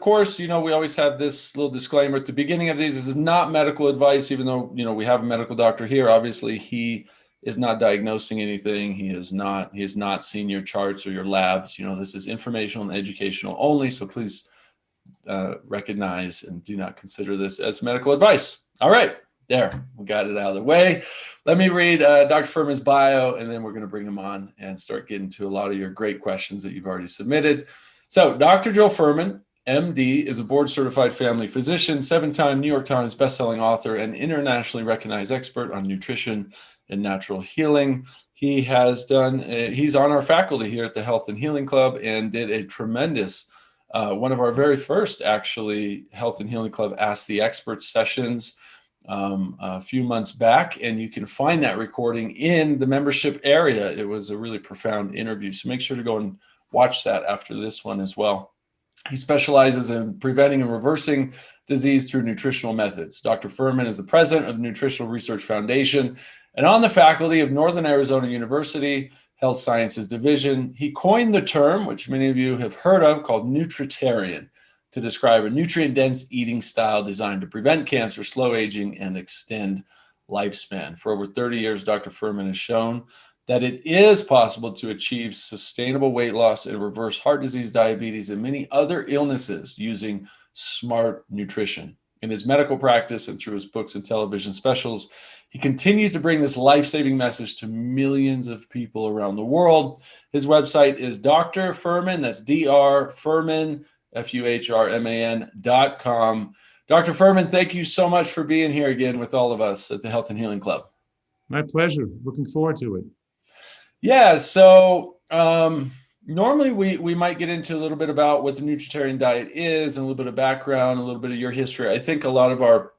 course, we always have this little disclaimer at the beginning of these. This is not medical advice, even though, we have a medical doctor here. Obviously, he is not diagnosing anything. He has not seen your charts or your labs. This is informational and educational only. So please recognize and do not consider this as medical advice. All right. There, we got it out of the way. Let me read Dr. Fuhrman's bio, and then we're going to bring him on and start getting to a lot of your great questions that you've already submitted. So Dr. Joe Fuhrman, MD, is a board-certified family physician, 7-time New York Times bestselling author, and internationally recognized expert on nutrition and natural healing. He's on our faculty here at the Health and Healing Club and did a tremendous, one of our very first, actually, Health and Healing Club Ask the Experts sessions a few months back, and you can find that recording in the membership area. It was a really profound interview, so make sure to go and watch that after this one as well. He specializes in preventing and reversing disease through nutritional methods. Dr. Fuhrman is the president of the Nutritional Research Foundation and on the faculty of Northern Arizona University Health Sciences Division. He coined the term, which many of you have heard of, called Nutritarian, to describe a nutrient-dense eating style designed to prevent cancer, slow aging, and extend lifespan. For over 30 years, Dr. Fuhrman has shown that it is possible to achieve sustainable weight loss and reverse heart disease, diabetes, and many other illnesses using smart nutrition. In his medical practice and through his books and television specials, he continues to bring this life-saving message to millions of people around the world. His website is Dr. Fuhrman, that's Dr. Fuhrman, FUHRMAN.com. Dr. Fuhrman, thank you so much for being here again with all of us at the Health and Healing Club. My pleasure. Looking forward to it. Yeah, so normally we might get into a little bit about what the Nutritarian diet is and a little bit of background, a little bit of your history. I think a lot of our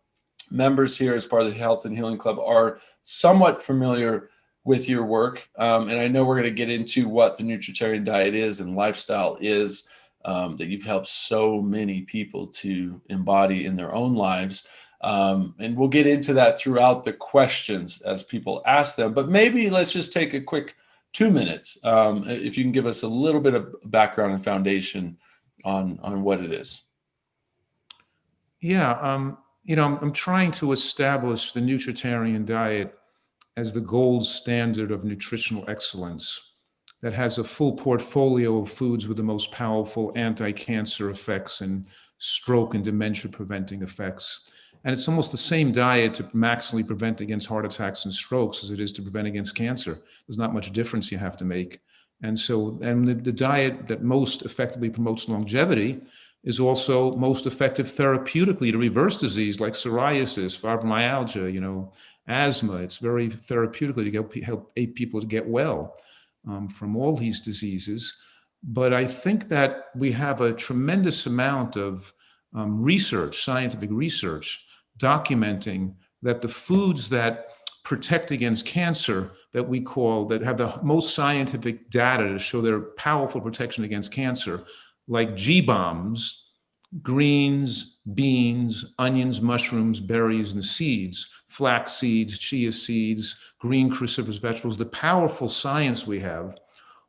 members here as part of the Health and Healing Club are somewhat familiar with your work. And I know we're going to get into what the Nutritarian diet is and lifestyle is. That you've helped so many people to embody in their own lives. And we'll get into that throughout the questions as people ask them. But maybe let's just take a quick 2 minutes, if you can give us a little bit of background and foundation on what it is. Yeah, I'm trying to establish the Nutritarian diet as the gold standard of nutritional excellence that has a full portfolio of foods with the most powerful anti-cancer effects and stroke and dementia preventing effects. And it's almost the same diet to maximally prevent against heart attacks and strokes as it is to prevent against cancer. There's not much difference you have to make. And so, the diet that most effectively promotes longevity is also most effective therapeutically to reverse disease like psoriasis, fibromyalgia, asthma. It's very therapeutically to help people to get well from all these diseases. But I think that we have a tremendous amount of scientific research, documenting that the foods that protect against cancer that have the most scientific data to show their powerful protection against cancer, like G-bombs, greens, beans, onions, mushrooms, berries, and seeds, flax seeds, chia seeds, green cruciferous vegetables, the powerful science we have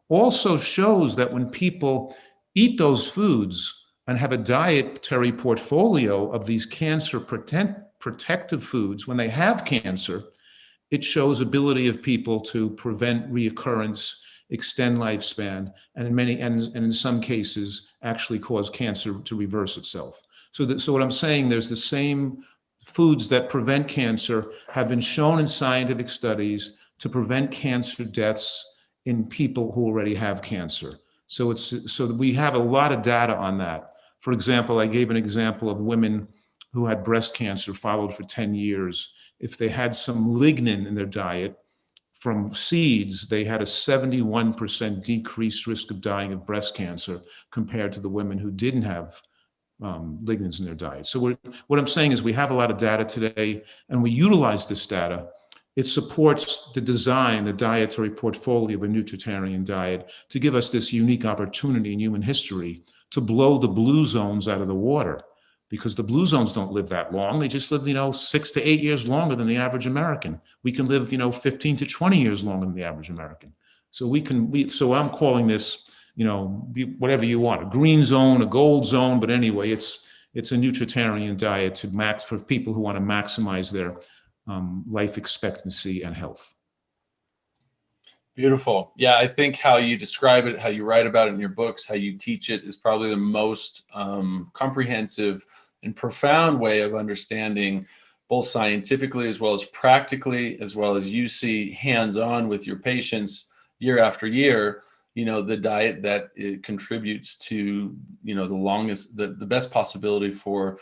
also shows that when people eat those foods and have a dietary portfolio of these cancer protective foods, when they have cancer, it shows ability of people to prevent reoccurrence, extend lifespan, and in some cases actually cause cancer to reverse itself. So what I'm saying, there's the same foods that prevent cancer have been shown in scientific studies to prevent cancer deaths in people who already have cancer. So we have a lot of data on that. For example, I gave an example of women who had breast cancer followed for 10 years. If they had some lignin in their diet from seeds, they had a 71% decreased risk of dying of breast cancer compared to the women who didn't have lignins in their diet. So what I'm saying is we have a lot of data today, and we utilize this data. It supports the dietary portfolio of a Nutritarian diet to give us this unique opportunity in human history to blow the blue zones out of the water, because the blue zones don't live that long. They just live, 6 to 8 years longer than the average American. We can live, 15 to 20 years longer than the average American. So I'm calling this whatever you want, a green zone, a gold zone. But anyway, it's a nutritarian diet for people who want to maximize their life expectancy and health. Beautiful. Yeah, I think how you describe it, how you write about it in your books, how you teach it is probably the most comprehensive and profound way of understanding, both scientifically as well as practically, as well as you see hands-on with your patients year after year, the diet that it contributes to, the best possibility for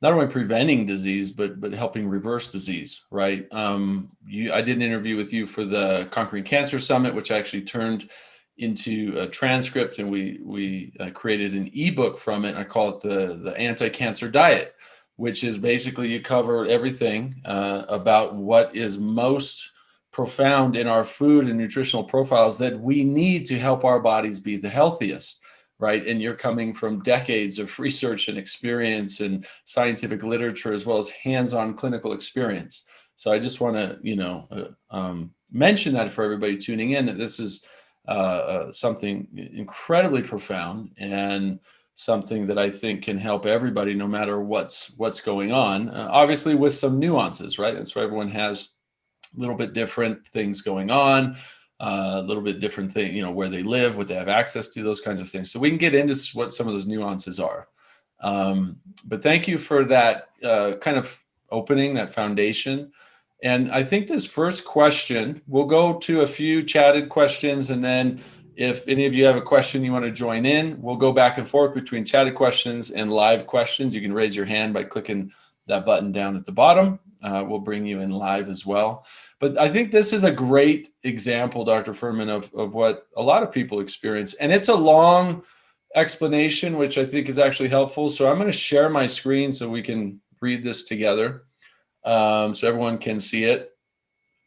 not only preventing disease, but helping reverse disease, right? I did an interview with you for the Conquering Cancer Summit, which actually turned into a transcript, and we created an ebook from it. I call it the Anti-Cancer Diet, which is basically you cover everything about what is most profound in our food and nutritional profiles that we need to help our bodies be the healthiest. Right. And you're coming from decades of research and experience and scientific literature, as well as hands-on clinical experience. So I just want to, mention that for everybody tuning in, that this is something incredibly profound and something that I think can help everybody, no matter what's going on, obviously with some nuances, right? That's why everyone has a little bit different things going on. A little bit different thing, where they live, what they have access to, those kinds of things. So we can get into what some of those nuances are. But thank you for that kind of opening, that foundation. And I think this first question, we'll go to a few chatted questions. And then if any of you have a question you want to join in, we'll go back and forth between chatted questions and live questions. You can raise your hand by clicking that button down at the bottom. We'll bring you in live as well. But I think this is a great example, Dr. Fuhrman, of what a lot of people experience. And it's a long explanation, which I think is actually helpful. So I'm going to share my screen so we can read this together, so everyone can see it.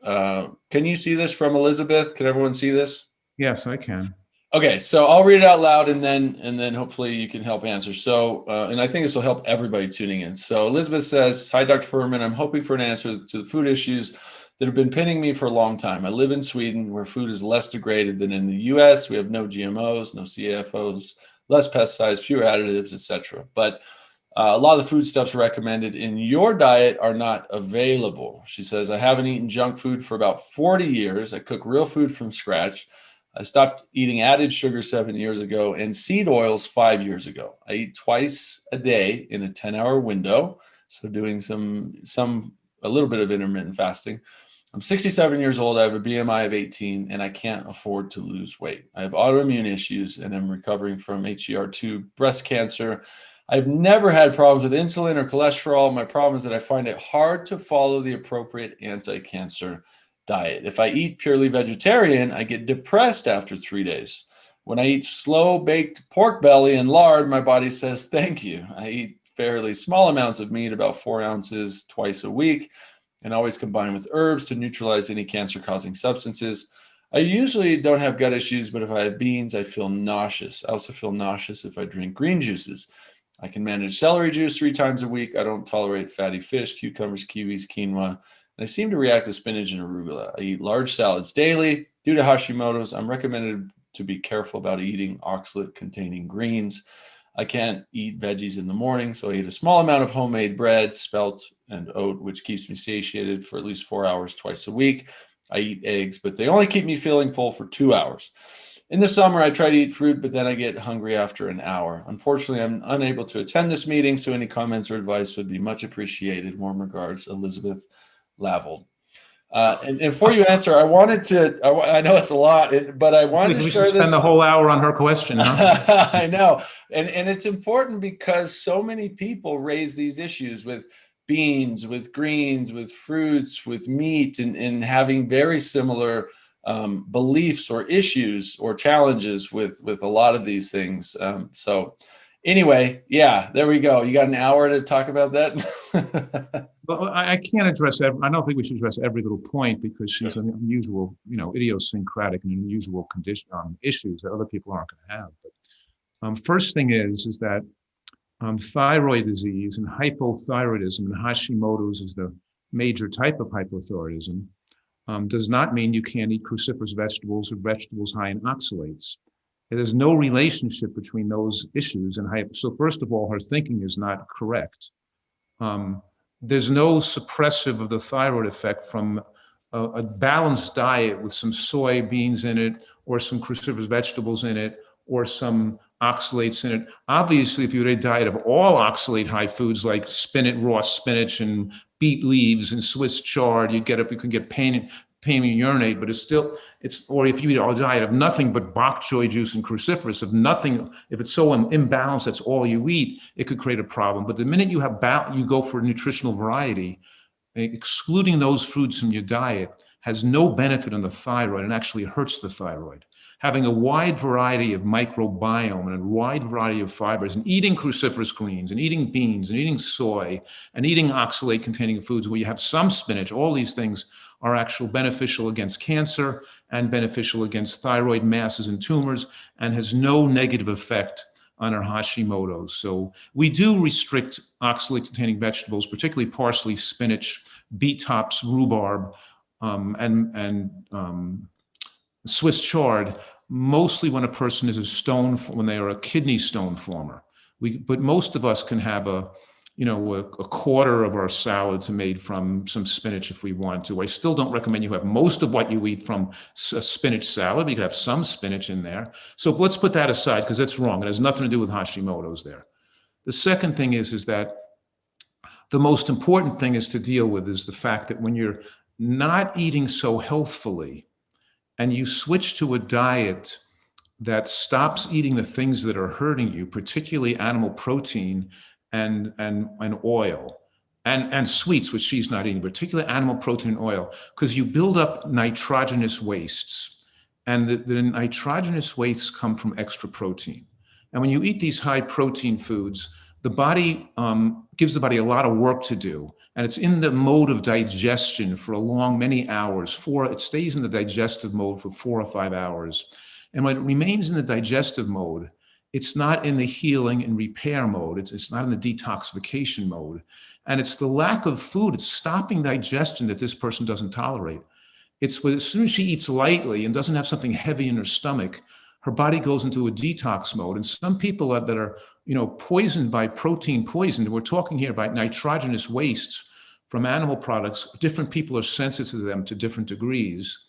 Can you see this from Elizabeth? Can everyone see this? Yes, I can. Okay, so I'll read it out loud, and then hopefully you can help answer. So, and I think this will help everybody tuning in. So Elizabeth says, "Hi, Dr. Fuhrman. I'm hoping for an answer to the food issues that have been pinning me for a long time. I live in Sweden, where food is less degraded than in the US. We have no GMOs, no CAFOs, less pesticides, fewer additives, etc. But a lot of the foodstuffs recommended in your diet are not available." She says, "I haven't eaten junk food for about 40 years. I cook real food from scratch. I stopped eating added sugar 7 years ago and seed oils 5 years ago. I eat twice a day in a 10-hour window." So doing a little bit of intermittent fasting. "I'm 67 years old. I have a BMI of 18, and I can't afford to lose weight. I have autoimmune issues, and I'm recovering from HER2 breast cancer. I've never had problems with insulin or cholesterol. My problem is that I find it hard to follow the appropriate anti-cancer diet. If I eat purely vegetarian, I get depressed after 3 days. When I eat slow-baked pork belly and lard, my body says thank you. I eat fairly small amounts of meat, about 4 ounces twice a week, and always combine with herbs to neutralize any cancer-causing substances. I usually don't have gut issues, but if I have beans, I feel nauseous. I also feel nauseous if I drink green juices. I can manage celery juice 3 times a week. I don't tolerate fatty fish, cucumbers, kiwis, quinoa, and I seem to react to spinach and arugula. I eat large salads daily. Due to Hashimoto's, I'm recommended to be careful about eating oxalate-containing greens. I can't eat veggies in the morning, so I eat a small amount of homemade bread, spelt, and oat, which keeps me satiated for at least 4 hours twice a week. I eat eggs, but they only keep me feeling full for 2 hours. In the summer, I try to eat fruit, but then I get hungry after an hour. Unfortunately, I'm unable to attend this meeting, so any comments or advice would be much appreciated. Warm regards, Elizabeth Lavold." And before you answer, I know it's a lot, but I wanted to We share should this. spend the whole hour on her question, huh? I know. And it's important because so many people raise these issues with beans, with greens, with fruits, with meat, and having very similar beliefs or issues or challenges with a lot of these things. So anyway, yeah, there we go. You got an hour to talk about that? Well, I can't address I don't think we should address every little point because she's an unusual, idiosyncratic and unusual condition issues that other people aren't going to have. But first thing is that thyroid disease and hypothyroidism, and Hashimoto's is the major type of hypothyroidism, does not mean you can't eat cruciferous vegetables or vegetables high in oxalates. There's no relationship between those issues. And so first of all, her thinking is not correct. There's no suppressive of the thyroid effect from a balanced diet with some soybeans in it, or some cruciferous vegetables in it, or some oxalates in it. Obviously, if you had a diet of all oxalate high foods like spinach, raw spinach and beet leaves and Swiss chard, you can get pain when you urinate, but or if you eat a diet of nothing but bok choy juice and cruciferous, of nothing, if it's so imbalanced, that's all you eat, it could create a problem. But the minute you go for nutritional variety, excluding those foods from your diet has no benefit on the thyroid and actually hurts the thyroid. Having a wide variety of microbiome and a wide variety of fibers, and eating cruciferous greens and eating beans and eating soy and eating oxalate containing foods where you have some spinach, all these things are actually beneficial against cancer and beneficial against thyroid masses and tumors, and has no negative effect on our Hashimoto's. So we do restrict oxalate-containing vegetables, particularly parsley, spinach, beet tops, rhubarb, and Swiss chard, mostly when a person is when they are a kidney stone former. But most of us can have a quarter of our salads made from some spinach if we want to. I still don't recommend you have most of what you eat from a spinach salad. You could have some spinach in there. So let's put that aside because that's wrong. It has nothing to do with Hashimoto's there. The second thing is that the most important thing is to deal with is the fact that when you're not eating so healthfully and you switch to a diet that stops eating the things that are hurting you, particularly animal protein and oil and sweets, which she's not eating, particularly animal protein and oil, because you build up nitrogenous wastes. And the nitrogenous wastes come from extra protein. And when you eat these high protein foods, the body gives the body a lot of work to do. And it's in the mode of digestion for many hours. It stays in the digestive mode for 4 or 5 hours. And when it remains in the digestive mode, it's not in the healing and repair mode. It's not in the detoxification mode. And it's the lack of food. It's stopping digestion that this person doesn't tolerate. It's as soon as she eats lightly and doesn't have something heavy in her stomach, her body goes into a detox mode. And some people that are poisoned by protein poison, we're talking here about nitrogenous wastes from animal products. Different people are sensitive to them to different degrees.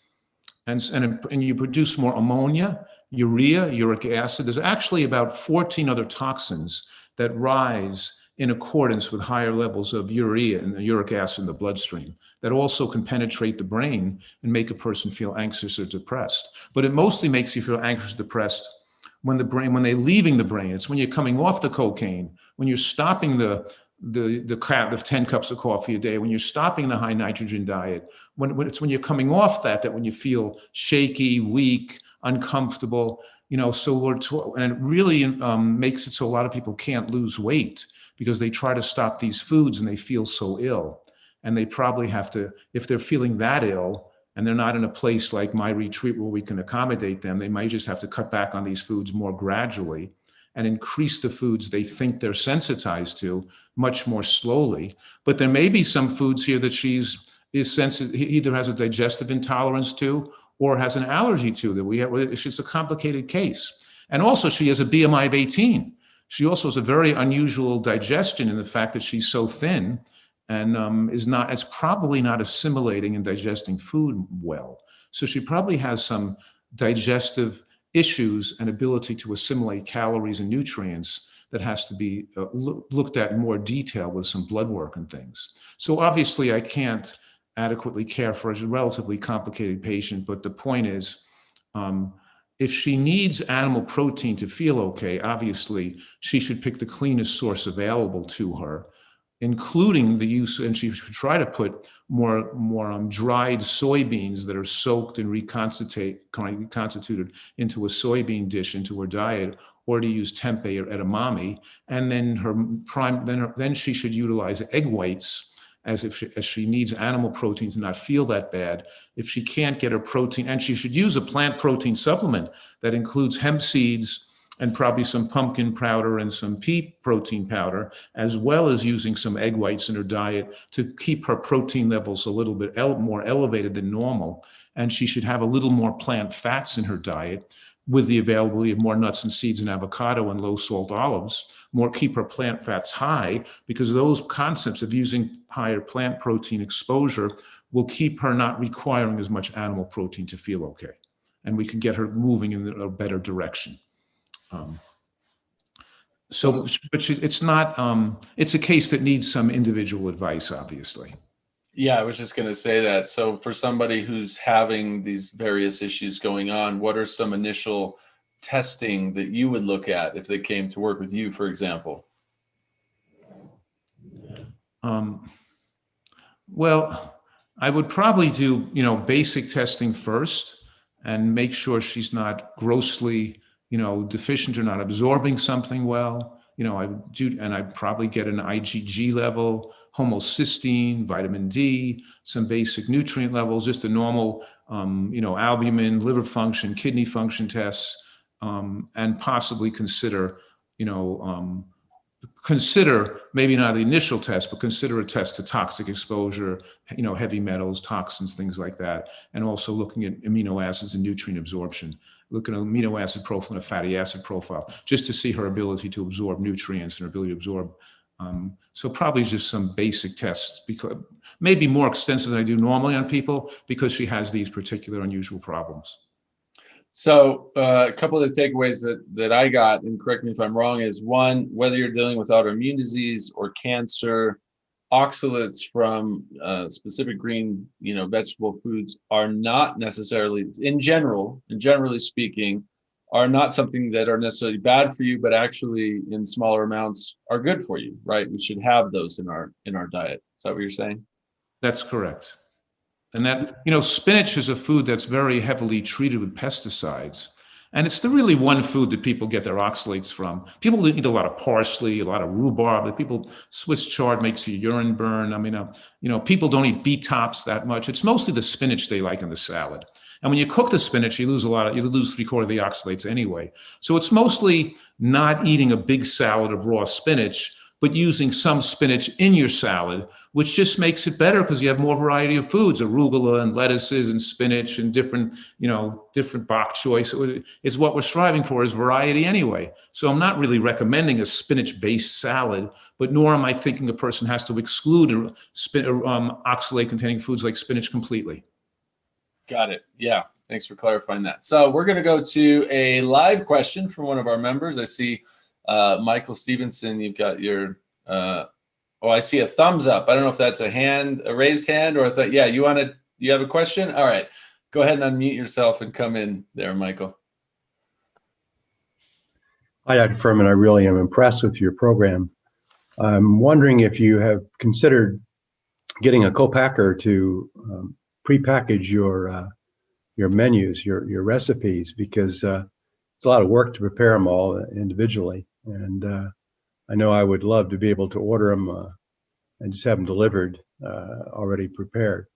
And you produce more ammonia, urea, uric acid. There's actually about 14 other toxins that rise in accordance with higher levels of urea and uric acid in the bloodstream that also can penetrate the brain and make a person feel anxious or depressed. But it mostly makes you feel anxious or depressed when they're leaving the brain. It's when you're coming off the cocaine, when you're stopping the 10 cups of coffee a day, when you're stopping the high nitrogen diet, when you're coming off that when you feel shaky, weak, uncomfortable, and it really makes it so a lot of people can't lose weight because they try to stop these foods and they feel so ill. And they probably have to, if they're feeling that ill and they're not in a place like my retreat where we can accommodate them, they might just have to cut back on these foods more gradually and increase the foods they think they're sensitized to much more slowly. But there may be some foods here that either has a digestive intolerance to or has an allergy to it's just a complicated case. And also she has a BMI of 18. She also has a very unusual digestion in the fact that she's so thin and is probably not assimilating and digesting food well. So she probably has some digestive issues and ability to assimilate calories and nutrients that has to be looked at in more detail with some blood work and things. So obviously I can't adequately care for a relatively complicated patient, but the point is, if she needs animal protein to feel okay, obviously she should pick the cleanest source available to her, including the use, and she should try to put more dried soybeans that are soaked and reconstituted into a soybean dish into her diet, or to use tempeh or edamame. And then then she should utilize egg whites as she needs animal protein to not feel that bad. If she can't get her protein, and she should use a plant protein supplement that includes hemp seeds and probably some pumpkin powder and some pea protein powder, as well as using some egg whites in her diet to keep her protein levels a little bit more elevated than normal. And she should have a little more plant fats in her diet. with the availability of more nuts and seeds and avocado and low salt olives, keep her plant fats high, because those concepts of using higher plant protein exposure will keep her not requiring as much animal protein to feel okay. And we can get her moving in a better direction. It's not, it's a case that needs some individual advice, obviously. Yeah, I was just going to say that. So for somebody who's having these various issues going on, what are some initial testing that you would look at if they came to work with you, for example? Well, I would probably do, basic testing first and make sure she's not grossly, deficient or not absorbing something well. I'd probably get an IgG level, homocysteine, vitamin D, some basic nutrient levels, just a normal, albumin, liver function, kidney function tests, and possibly consider maybe not the initial test, but consider a test to toxic exposure, heavy metals, toxins, things like that. And also looking at amino acids and nutrient absorption, looking at amino acid profile and a fatty acid profile, just to see her ability to absorb nutrients and her ability to absorb. So probably just some basic tests, because maybe more extensive than I do normally on people, because she has these particular unusual problems. So a couple of the takeaways that I got, and correct me if I'm wrong, is one, whether you're dealing with autoimmune disease or cancer, oxalates from specific green, vegetable foods are not necessarily, generally speaking, are not something that are necessarily bad for you, but actually in smaller amounts are good for you, right? We should have those in our diet. Is that what you're saying? That's correct. And that, spinach is a food that's very heavily treated with pesticides. And it's the really one food that people get their oxalates from. People eat a lot of parsley, a lot of rhubarb. Swiss chard makes your urine burn. People don't eat beet tops that much. It's mostly the spinach they like in the salad. And when you cook the spinach, you lose 3/4 of the oxalates anyway. So it's mostly not eating a big salad of raw spinach, but using some spinach in your salad, which just makes it better because you have more variety of foods, arugula and lettuces and spinach and different bok choice. It's what we're striving for, is variety anyway. So I'm not really recommending a spinach-based salad, but nor am I thinking a person has to exclude oxalate-containing foods like spinach completely. Got it. Yeah. Thanks for clarifying that. So we're going to go to a live question from one of our members. I see Michael Stevenson, you've got your, I see a thumbs up. I don't know if that's a raised hand, or you have a question? All right, go ahead and unmute yourself and come in there, Michael. Hi, Dr. Fuhrman. I really am impressed with your program. I'm wondering if you have considered getting a co-packer to pre-package your menus, your recipes, because it's a lot of work to prepare them all individually. And I know I would love to be able to order them and just have them delivered already prepared.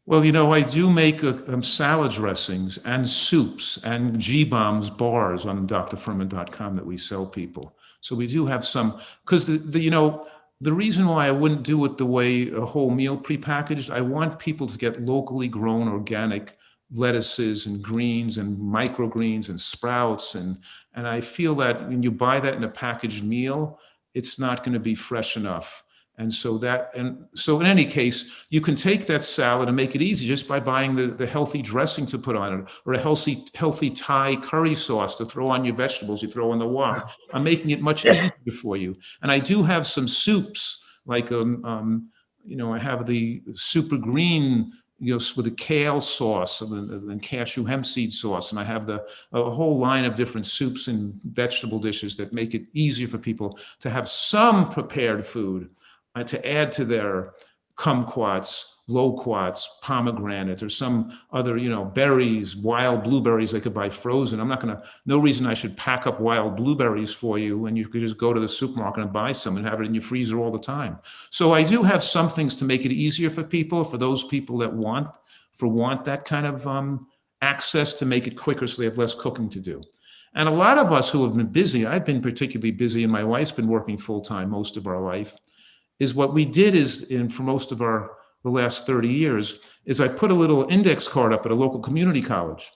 Well, I do make salad dressings and soups and G-Bombs bars on drfuhrman.com that we sell people. So we do have some, because the reason why I wouldn't do it the way a whole meal prepackaged, I want people to get locally grown organic lettuces and greens and microgreens and sprouts. And I feel that when you buy that in a packaged meal, it's not going to be fresh enough. And so in any case, you can take that salad and make it easy just by buying the healthy dressing to put on it, or a healthy Thai curry sauce to throw on your vegetables you throw in the wok. I'm making it much easier for you. And I do have some soups, like I have the super green, with a kale sauce and cashew hemp seed sauce. And I have a whole line of different soups and vegetable dishes that make it easier for people to have some prepared food to add to their kumquats, loquats, pomegranate, or some other, berries, wild blueberries they could buy frozen. No reason I should pack up wild blueberries for you, and you could just go to the supermarket and buy some and have it in your freezer all the time. So I do have some things to make it easier for people, for those people that want that kind of access, to make it quicker so they have less cooking to do. And a lot of us who have been busy, I've been particularly busy, and my wife's been working full-time most of our life, is what we did for most of the last 30 years, is I put a little index card up at a local community college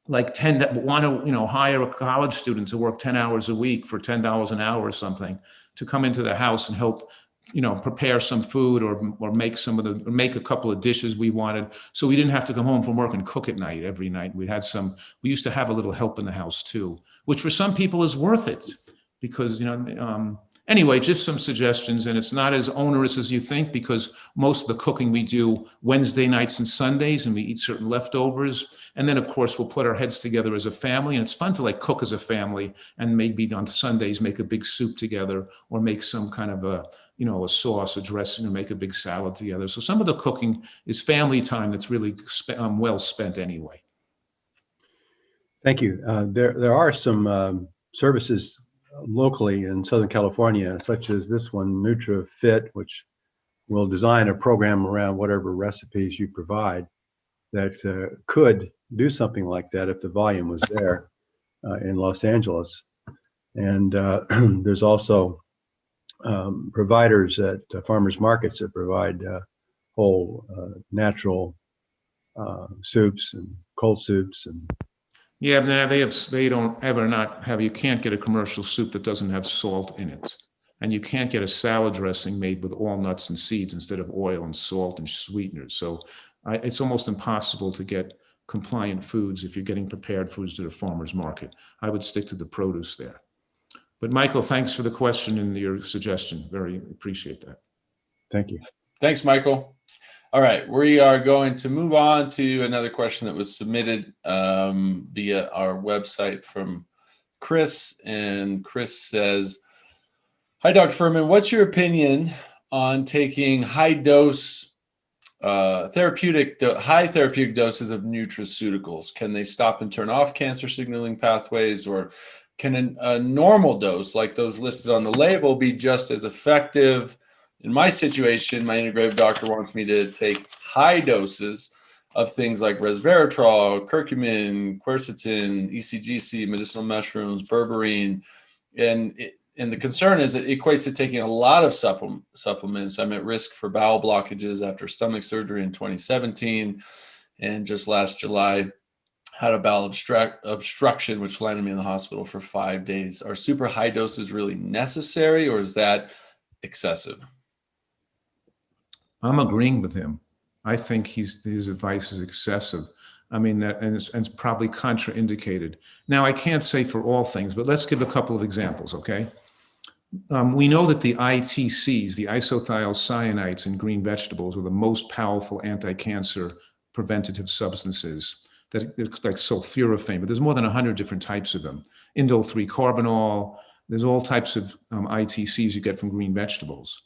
like 10 that want to, hire a college student to work 10 hours a week for $10 an hour or something to come into the house and help, prepare some food or make make a couple of dishes we wanted. So we didn't have to come home from work and cook at night every night. We used to have a little help in the house too, which for some people is worth it because, anyway, just some suggestions, and it's not as onerous as you think because most of the cooking we do Wednesday nights and Sundays, and we eat certain leftovers. And then, of course, we'll put our heads together as a family, and it's fun to like cook as a family and maybe on Sundays make a big soup together or make some kind of a sauce, a dressing, or make a big salad together. So some of the cooking is family time that's really well spent anyway. Thank you. There are some services locally in Southern California, such as this one, NutriFit, which will design a program around whatever recipes you provide that could do something like that if the volume was there in Los Angeles. And there's also providers at farmers markets that provide whole natural soups and cold soups and yeah, they don't ever not have, you can't get a commercial soup that doesn't have salt in it. And you can't get a salad dressing made with all nuts and seeds instead of oil and salt and sweeteners. So it's almost impossible to get compliant foods if you're getting prepared foods at a farmer's market. I would stick to the produce there. But Michael, thanks for the question and your suggestion. Very appreciate that. Thank you. Thanks, Michael. All right, we are going to move on to another question that was submitted via our website from Chris. And Chris says, hi, Dr. Fuhrman, what's your opinion on taking high therapeutic doses of nutraceuticals? Can they stop and turn off cancer signaling pathways, or can a normal dose like those listed on the label be just as effective? In my situation, my integrative doctor wants me to take high doses of things like resveratrol, curcumin, quercetin, ECGC, medicinal mushrooms, berberine. And the concern is it equates to taking a lot of supplements. I'm at risk for bowel blockages after stomach surgery in 2017. And just last July, had a bowel obstruction, which landed me in the hospital for 5 days. Are super high doses really necessary, or is that excessive? I'm agreeing with him. I think his advice is excessive. I mean, and it's probably contraindicated. Now, I can't say for all things, but let's give a couple of examples, okay? We know that the ITCs, the isothiocyanates in green vegetables, are the most powerful anti-cancer preventative substances. That it's like sulforaphane, but there's more than 100 different types of them. Indole-3-carbinol, there's all types of ITCs you get from green vegetables.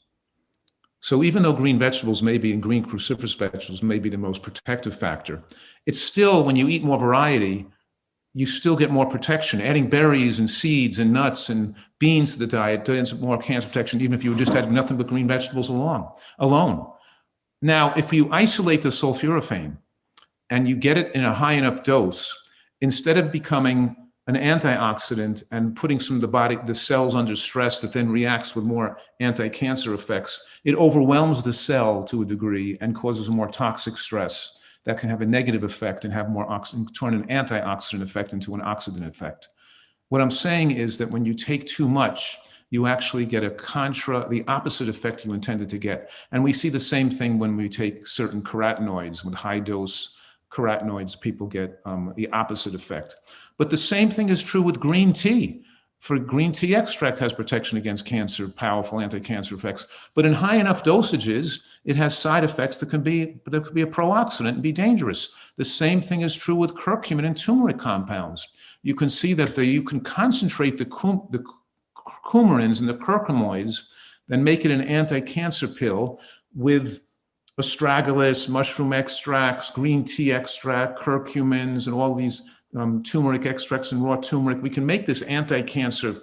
So even though green vegetables and green cruciferous vegetables may be the most protective factor, it's still, when you eat more variety, you still get more protection. Adding berries and seeds and nuts and beans to the diet does more cancer protection, even if you just had nothing but green vegetables alone. Now, if you isolate the sulforaphane and you get it in a high enough dose, instead of becoming an antioxidant and putting some of the cells under stress that then reacts with more anti-cancer effects, it overwhelms the cell to a degree and causes a more toxic stress that can have a negative effect and have turn an antioxidant effect into an oxidant effect. What I'm saying is that when you take too much, you actually get the opposite effect you intended to get. And we see the same thing when we take certain carotenoids. With high dose carotenoids, people get the opposite effect. But the same thing is true with green tea. For green tea extract has protection against cancer, powerful anti-cancer effects. But in high enough dosages, it has side effects that could be a pro-oxidant and be dangerous. The same thing is true with curcumin and turmeric compounds. You can see that you can concentrate the coumarins and the curcumoids, then make it an anti-cancer pill with astragalus, mushroom extracts, green tea extract, curcumins, and all these turmeric extracts and raw turmeric. We can make this anti-cancer,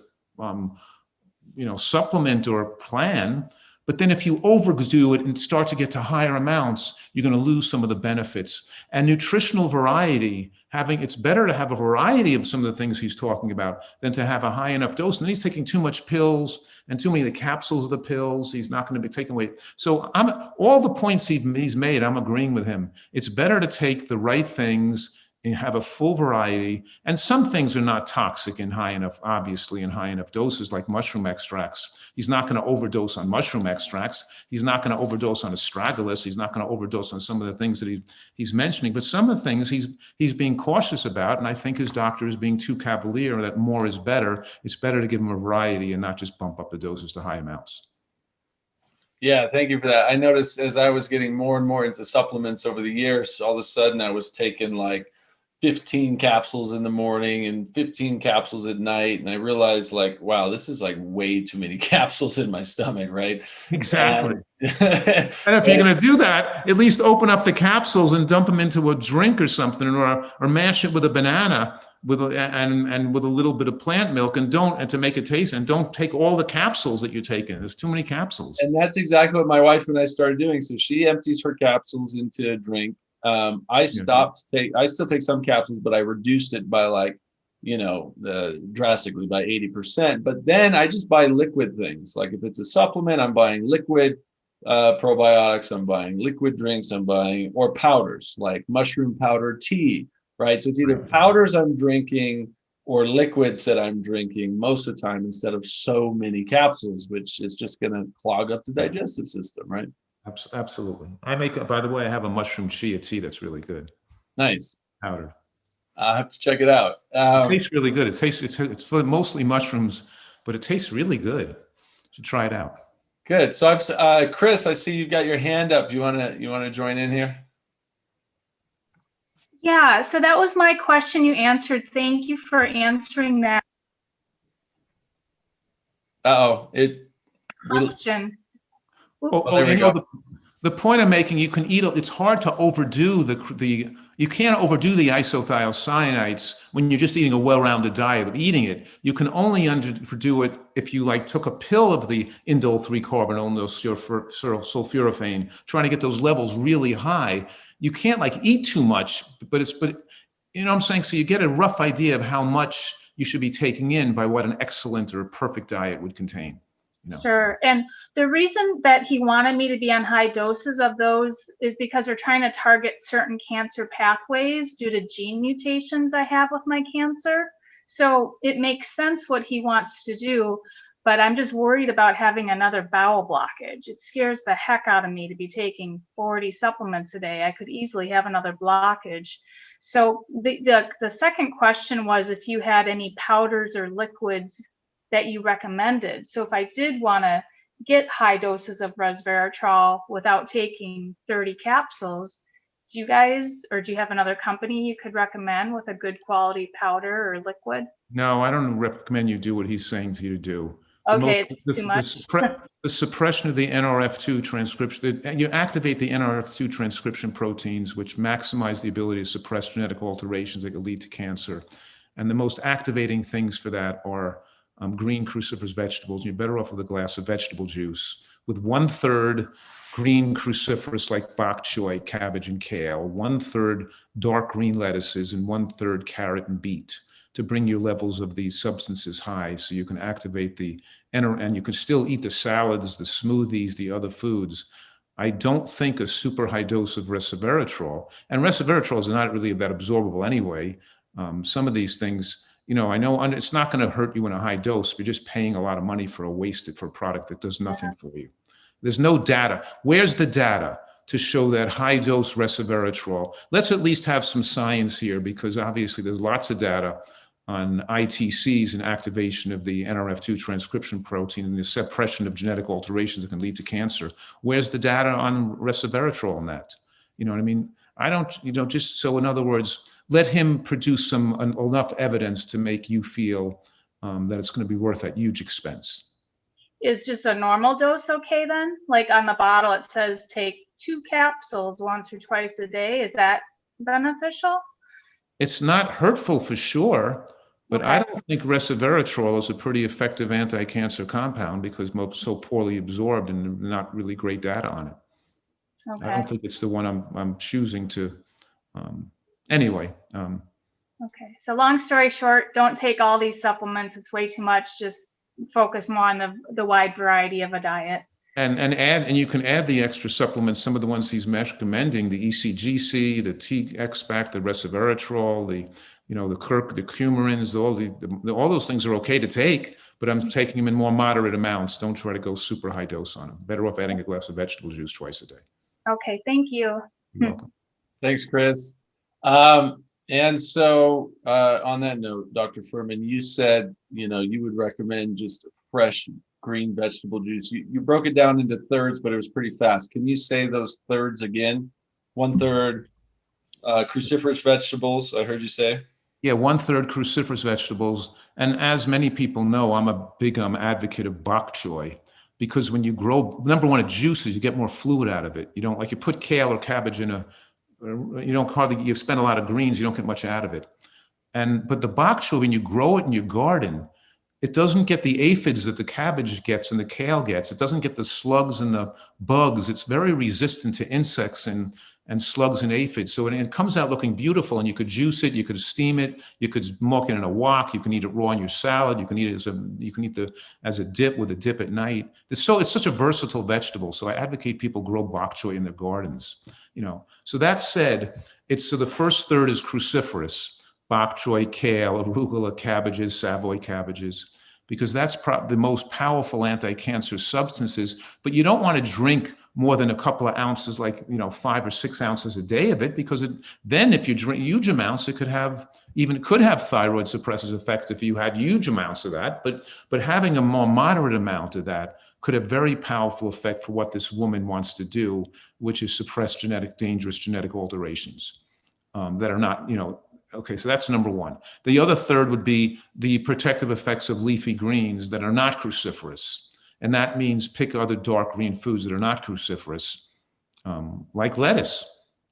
supplement or plan. But then if you overdo it and start to get to higher amounts, you're going to lose some of the benefits. And nutritional variety, it's better to have a variety of some of the things he's talking about than to have a high enough dose. And then he's taking too much pills and too many of the capsules of the pills. He's not going to be taking away. So all the points he's made, I'm agreeing with him. It's better to take the right things and have a full variety. And some things are not toxic in high enough, obviously, in high enough doses, like mushroom extracts. He's not going to overdose on mushroom extracts. He's not going to overdose on astragalus. He's not going to overdose on some of the things that he's mentioning. But some of the things he's being cautious about, and I think his doctor is being too cavalier that more is better. It's better to give him a variety and not just bump up the doses to high amounts. Yeah, thank you for that. I noticed as I was getting more and more into supplements over the years, all of a sudden I was taking like 15 capsules in the morning and 15 capsules at night. And I realized like, wow, this is like way too many capsules in my stomach, right? Exactly. And if you're going to do that, at least open up the capsules and dump them into a drink or something, or mash it with a banana and with a little bit of plant milk, and to make it taste, and don't take all the capsules that you're taking. There's too many capsules. And that's exactly what my wife and I started doing. So she empties her capsules into a drink. I still take some capsules, but I reduced it by like, drastically by 80%. But then I just buy liquid things. Like if it's a supplement, I'm buying liquid probiotics, I'm buying liquid drinks, or powders like mushroom powder tea, right? So it's either powders I'm drinking or liquids that I'm drinking most of the time, instead of so many capsules, which is just going to clog up the digestive system, right? Absolutely. By the way, I have a mushroom chia tea that's really good. Nice. Powder. I'll have to check it out. It tastes really good. It's mostly mushrooms, but it tastes really good. You should try it out. Good. So Chris, I see you've got your hand up. You want to join in here? Yeah. So that was my question you answered. Thank you for answering that question. The point I'm making, you can eat. It's hard to overdo you can't overdo the isothiocyanates when you're just eating a well-rounded diet. With eating it, you can only overdo it if you took a pill of the indole 3-carbinol sulforaphane, trying to get those levels really high. You can't eat too much, but you know what I'm saying? So you get a rough idea of how much you should be taking in by what an excellent or a perfect diet would contain. Sure. And the reason that he wanted me to be on high doses of those is because we're trying to target certain cancer pathways due to gene mutations I have with my cancer. So it makes sense what he wants to do, but I'm just worried about having another bowel blockage. It scares the heck out of me to be taking 40 supplements a day. I could easily have another blockage. So the second question was if you had any powders or liquids that you recommended. So if I did want to get high doses of resveratrol without taking 30 capsules, do you have another company you could recommend with a good quality powder or liquid? No, I don't recommend you do what he's saying to you to do. Okay, it's too much. The suppression of the NRF2 transcription, you activate the NRF2 transcription proteins, which maximize the ability to suppress genetic alterations that could lead to cancer. And the most activating things for that are green cruciferous vegetables. You're better off with a glass of vegetable juice with 1/3 green cruciferous like bok choy, cabbage, and kale, 1/3 dark green lettuces, and 1/3 carrot and beet to bring your levels of these substances high so you can activate and you can still eat the salads, the smoothies, the other foods. I don't think a super high dose of resveratrol, and resveratrol is not really that absorbable anyway. Some of these things, I know it's not going to hurt you in a high dose. You're just paying a lot of money for a product that does nothing for you. There's no data. Where's the data to show that high dose resveratrol? Let's at least have some science here, because obviously there's lots of data on ITCs and activation of the NRF2 transcription protein and the suppression of genetic alterations that can lead to cancer. Where's the data on resveratrol on that? You know what I mean? I don't, just so in other words, let him produce enough evidence to make you feel that it's going to be worth that huge expense. Is just a normal dose okay then? Like on the bottle it says take 2 capsules once or twice a day. Is that beneficial? It's not hurtful for sure, but Okay. I don't think resveratrol is a pretty effective anti-cancer compound because it's so poorly absorbed and not really great data on it. Okay. I don't think it's the one I'm choosing to. Anyway. Okay. So long story short, don't take all these supplements. It's way too much. Just focus more on the wide variety of a diet. And you can add the extra supplements, some of the ones he's recommending, the ECGC, the T-Expac, the resveratrol, the coumarins, all those things are okay to take, but I'm taking them in more moderate amounts. Don't try to go super high dose on them. Better off adding a glass of vegetable juice twice a day. Okay, thank you. You're welcome. Thanks, Chris. And so on that note, Dr. Fuhrman, you said, you would recommend just fresh green vegetable juice. You broke it down into thirds, but it was pretty fast. Can you say those thirds again? 1/3 cruciferous vegetables, I heard you say. Yeah, 1/3 cruciferous vegetables. And as many people know, I'm a big advocate of bok choy, because when you grow, number one, it juices, you get more fluid out of it. You don't, like, you put kale or cabbage in you spend a lot of greens, you don't get much out of it. But the bok choy, when you grow it in your garden, it doesn't get the aphids that the cabbage gets and the kale gets. It doesn't get the slugs and the bugs. It's very resistant to insects and slugs and aphids. So it comes out looking beautiful, and you could juice it, you could steam it, you could smoke it in a wok, you can eat it raw in your salad, you can eat it as a dip with a dip at night. It's such a versatile vegetable. So I advocate people grow bok choy in their gardens. So that said, the first third is cruciferous. Bok choy, kale, arugula, cabbages, Savoy cabbages, because that's the most powerful anti-cancer substances. But you don't want to drink more than a couple of ounces, like 5 or 6 ounces a day of it, because then if you drink huge amounts, it could have thyroid suppressive effects if you had huge amounts of that. But having a more moderate amount of that could have very powerful effect for what this woman wants to do, which is suppress dangerous genetic alterations that are not, Okay, so that's number one. The other third would be the protective effects of leafy greens that are not cruciferous. And that means pick other dark green foods that are not cruciferous, like lettuce,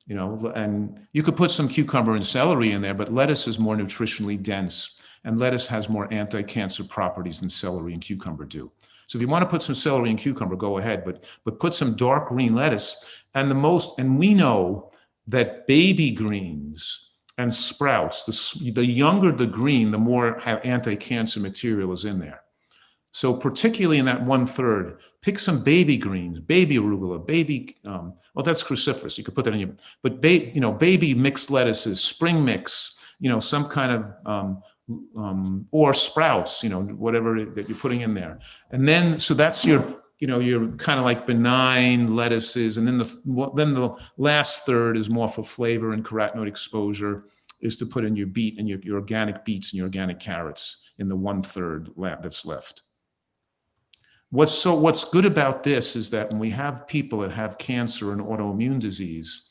and you could put some cucumber and celery in there, but lettuce is more nutritionally dense, and lettuce has more anti-cancer properties than celery and cucumber do. So if you want to put some celery and cucumber, go ahead, but put some dark green lettuce. And we know that baby greens and sprouts, the younger the green, the more anti-cancer material is in there. So particularly in that 1/3, pick some baby greens, baby arugula, that's cruciferous. You could put that in your, but baby mixed lettuces, spring mix, some kind of, or sprouts, whatever that you're putting in there. And then, so that's your kind of like benign lettuces. And then the last third is more for flavor and carotenoid exposure, is to put in your beet and your organic beets and your organic carrots in the 1/3 that's left. What's good about this is that when we have people that have cancer and autoimmune disease,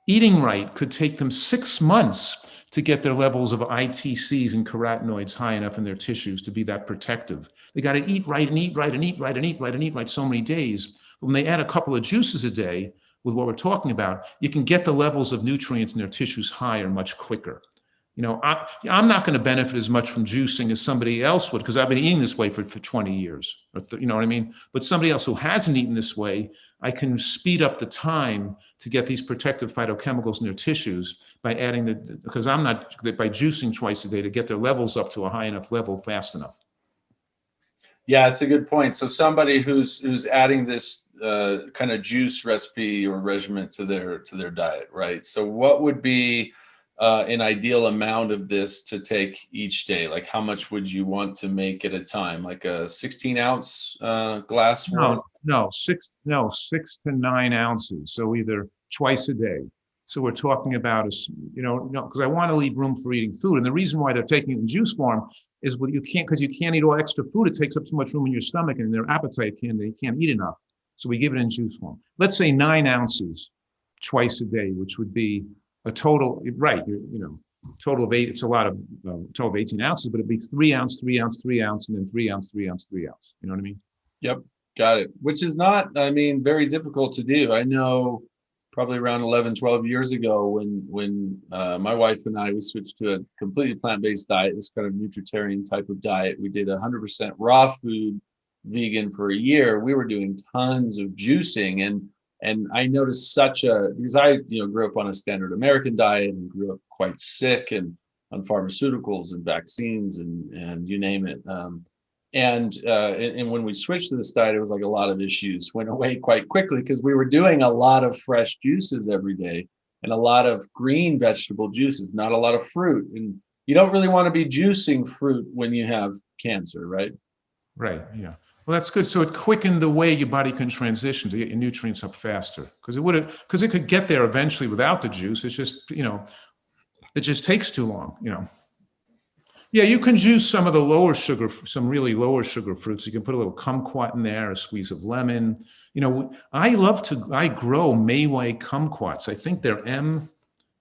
eating right could take them 6 months to get their levels of ITCs and carotenoids high enough in their tissues to be that protective. They got to eat right and eat right and eat right and eat right and eat right so many days. But when they add a couple of juices a day with what we're talking about, you can get the levels of nutrients in their tissues higher much quicker. I'm not going to benefit as much from juicing as somebody else would, because I've been eating this way for 20 years. You know what I mean? But somebody else who hasn't eaten this way, I can speed up the time to get these protective phytochemicals in their tissues by adding by juicing twice a day to get their levels up to a high enough level fast enough. Yeah, it's a good point. So somebody who's adding this kind of juice recipe or regimen to their diet, right? So what would be an ideal amount of this to take each day? Like, how much would you want to make at a time? Like a 16-ounce glass? No, 6 to 9 ounces. So either twice a day. So we're talking about, because I want to leave room for eating food. And the reason why they're taking it in juice form is because you can't eat all extra food. It takes up too much room in your stomach, and their appetite they can't eat enough. So we give it in juice form. Let's say 9 ounces twice a day, which would be a total, right? Total of 8. It's a lot of total of 18 ounces, but it'd be 3 ounce, 3 ounce, 3 ounce, and then 3 ounce, 3 ounce, 3 ounce. You know what I mean? Yep, got it. Which is not, very difficult to do. I know probably around 11, 12 years ago when my wife and I, we switched to a completely plant-based diet, this kind of Nutritarian type of diet. We did 100% raw food, vegan for a year. We were doing tons of juicing, and I noticed because I grew up on a standard American diet and grew up quite sick and on pharmaceuticals and vaccines and you name it. And when we switched to this diet, it was like a lot of issues went away quite quickly because we were doing a lot of fresh juices every day and a lot of green vegetable juices, not a lot of fruit. And you don't really want to be juicing fruit when you have cancer, right? Right. Yeah. Well, that's good. So it quickened the way your body can transition to get your nutrients up faster, because it could get there eventually without the juice. It's just, it just takes too long, Yeah, you can juice some of the some really lower sugar fruits. You can put a little kumquat in there, a squeeze of lemon. I grow Mayway kumquats. I think they're Miewa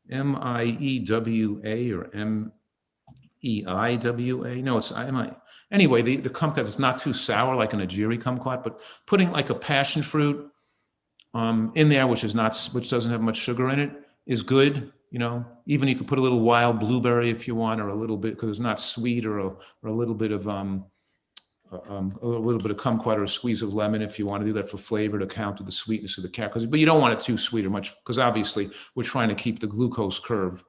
or Meiwa. No, it's Mi. Anyway, the kumquat is not too sour like an Ajiri kumquat, but putting like a passion fruit in there, which doesn't have much sugar in it, is good. Even you could put a little wild blueberry if you want, or a little bit, because it's not sweet, or a little bit of kumquat or a squeeze of lemon if you want to do that for flavor to counter the sweetness of the carrot. But you don't want it too sweet or much, because obviously we're trying to keep the glucose curve.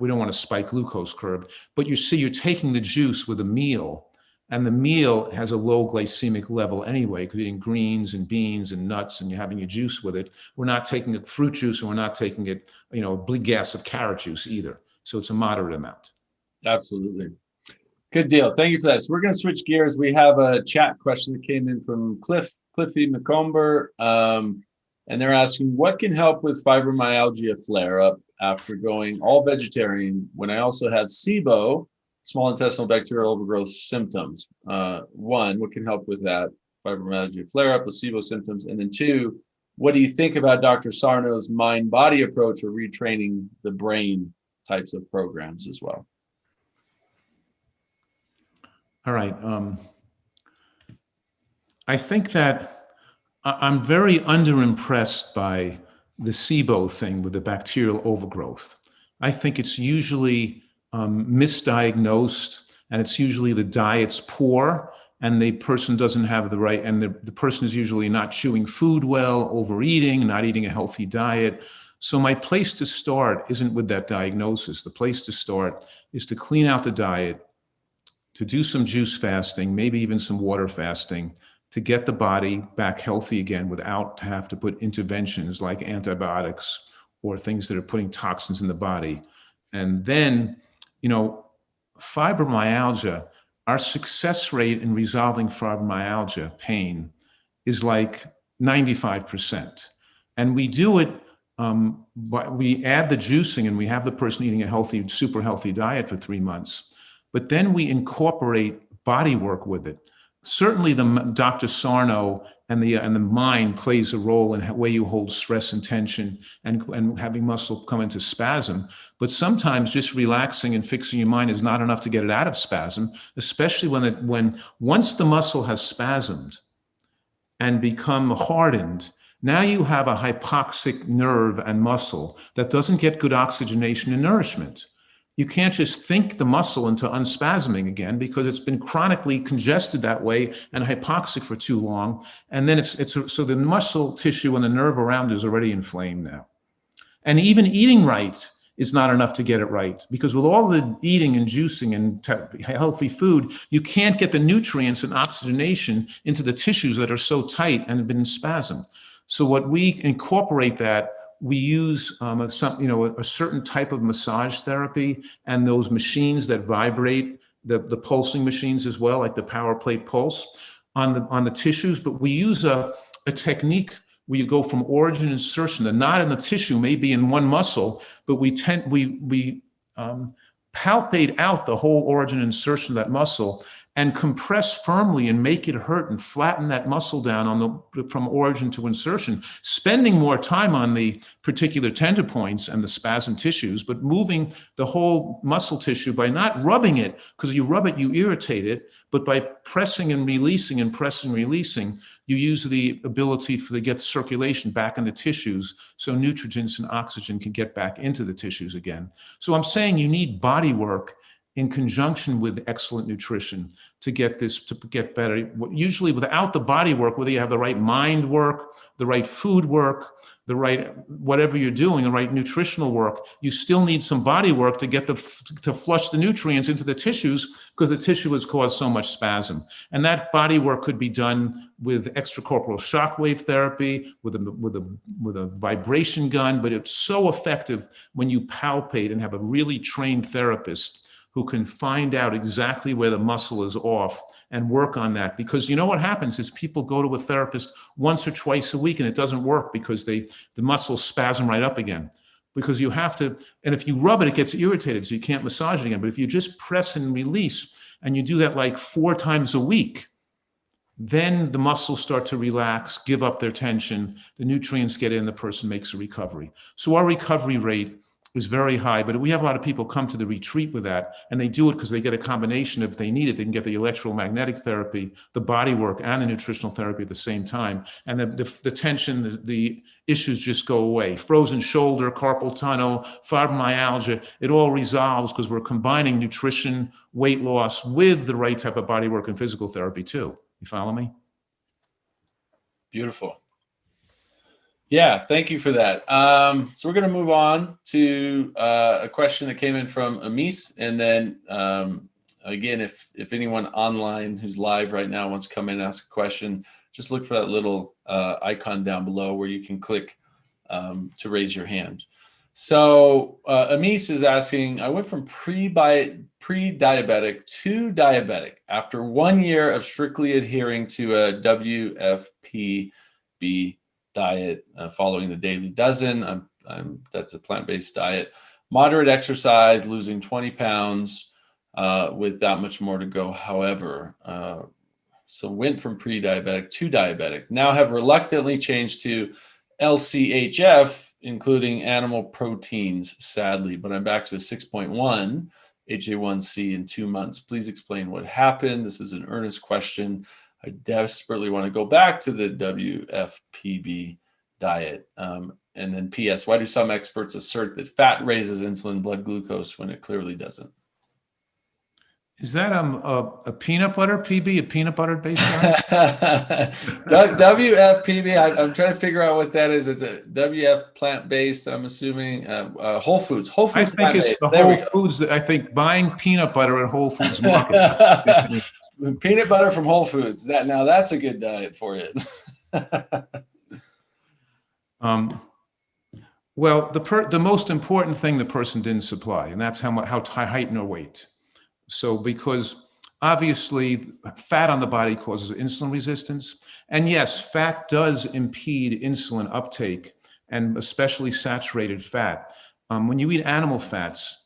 We don't want to spike glucose curve. But you're taking the juice with a meal. And the meal has a low glycemic level anyway, because you're eating greens and beans and nuts, and you're having your juice with it. We're not taking it fruit juice, and we're not taking it, a big gas of carrot juice either. So it's a moderate amount. Absolutely. Good deal. Thank you for that. So we're going to switch gears. We have a chat question that came in from Cliffy McComber. And they're asking, what can help with fibromyalgia flare-up after going all vegetarian when I also have SIBO, small intestinal bacterial overgrowth symptoms? One, what can help with that fibromyalgia flare-up with SIBO symptoms? And then two, what do you think about Dr. Sarno's mind-body approach or retraining the brain types of programs as well? All right. I think that I'm very underimpressed by the SIBO thing with the bacterial overgrowth. I think it's usually misdiagnosed, and it's usually the diet's poor, and the person doesn't have the right, and the person is usually not chewing food well, overeating, not eating a healthy diet. So my place to start isn't with that diagnosis. The place to start is to clean out the diet, to do some juice fasting, maybe even some water fasting, to get the body back healthy again without have to put interventions like antibiotics or things that are putting toxins in the body. And then, fibromyalgia, our success rate in resolving fibromyalgia pain is like 95%. And we do it, we add the juicing, and we have the person eating a healthy, super healthy diet for 3 months. But then we incorporate body work with it. Certainly Dr. Sarno and the mind plays a role in the way you hold stress and tension and having muscle come into spasm. But sometimes just relaxing and fixing your mind is not enough to get it out of spasm, especially when once the muscle has spasmed and become hardened, now you have a hypoxic nerve and muscle that doesn't get good oxygenation and nourishment. You can't just think the muscle into unspasming again, because it's been chronically congested that way and hypoxic for too long. And then so the muscle tissue and the nerve around is already inflamed now. And even eating right is not enough to get it right, because with all the eating and juicing and healthy food, you can't get the nutrients and oxygenation into the tissues that are so tight and have been in spasm. So what we incorporate that, we use a certain type of massage therapy, and those machines that vibrate, the pulsing machines as well, like the power plate pulse on the tissues. But we use a technique where you go from origin insertion. The knot in the tissue may be in one muscle, but we palpate out the whole origin insertion of that muscle and compress firmly and make it hurt and flatten that muscle down from origin to insertion, spending more time on the particular tender points and the spasm tissues, but moving the whole muscle tissue by not rubbing it, because you rub it, you irritate it, but by pressing and releasing and pressing and releasing, you use the ability to get circulation back in the tissues so nutrients and oxygen can get back into the tissues again. So I'm saying you need body work in conjunction with excellent nutrition to get this, to get better. Usually without the body work, whether you have the right mind work, the right food work, the right, whatever you're doing, the right nutritional work, you still need some body work to get to flush the nutrients into the tissues, because the tissue has caused so much spasm. And that body work could be done with extracorporeal shockwave therapy, with a vibration gun, but it's so effective when you palpate and have a really trained therapist who can find out exactly where the muscle is off and work on that. Because you know what happens is people go to a therapist once or twice a week and it doesn't work because the muscles spasm right up again. Because you have to, and if you rub it, it gets irritated, so you can't massage it again. But if you just press and release, and you do that like 4 times a week, then the muscles start to relax, give up their tension, the nutrients get in, the person makes a recovery. So our recovery rate is very high, but we have a lot of people come to the retreat with that, and they do it because they get a combination. If they need it, they can get the electromagnetic therapy, the body work, and the nutritional therapy at the same time. And the tension, the issues just go away. Frozen shoulder, carpal tunnel, fibromyalgia, it all resolves because we're combining nutrition, weight loss with the right type of body work and physical therapy too. You follow me? Beautiful. Yeah, thank you for that. So we're going to move on to a question that came in from Amis. And then again, if anyone online who's live right now wants to come in and ask a question, just look for that little icon down below where you can click to raise your hand. So Amis is asking, I went from pre-diabetic to diabetic after 1 year of strictly adhering to a WFPB diet, following the Daily Dozen. That's a plant-based diet. Moderate exercise, losing 20 pounds with that much more to go. However, so went from pre-diabetic to diabetic. Now have reluctantly changed to LCHF, including animal proteins, sadly, but I'm back to a 6.1 HA1C in 2 months. Please explain what happened. This is an earnest question. I desperately want to go back to the WFPB diet. And then PS, why do some experts assert that fat raises insulin blood glucose when it clearly doesn't? Is that a peanut butter PB, a peanut butter based diet? WFPB, I'm trying to figure out what that is. It's a WF plant-based, I'm assuming. Whole Foods. Whole Foods I think it's the there Whole Foods. I think buying peanut butter at Whole Foods market. Peanut butter from Whole Foods. Now that's a good diet for you. Well, the most important thing the person didn't supply, and that's how height or weight. So because obviously fat on the body causes insulin resistance. And yes, fat does impede insulin uptake, and especially saturated fat. When you eat animal fats,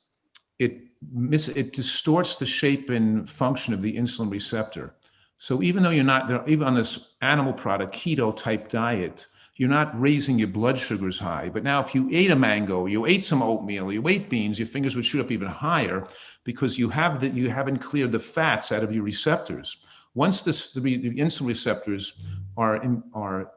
it distorts the shape and function of the insulin receptor. So even though you're not, even on this animal product, keto type diet, you're not raising your blood sugars high. But now if you ate a mango, you ate some oatmeal, you ate beans, your fingers would shoot up even higher because you haven't cleared the fats out of your receptors. Once the insulin receptors are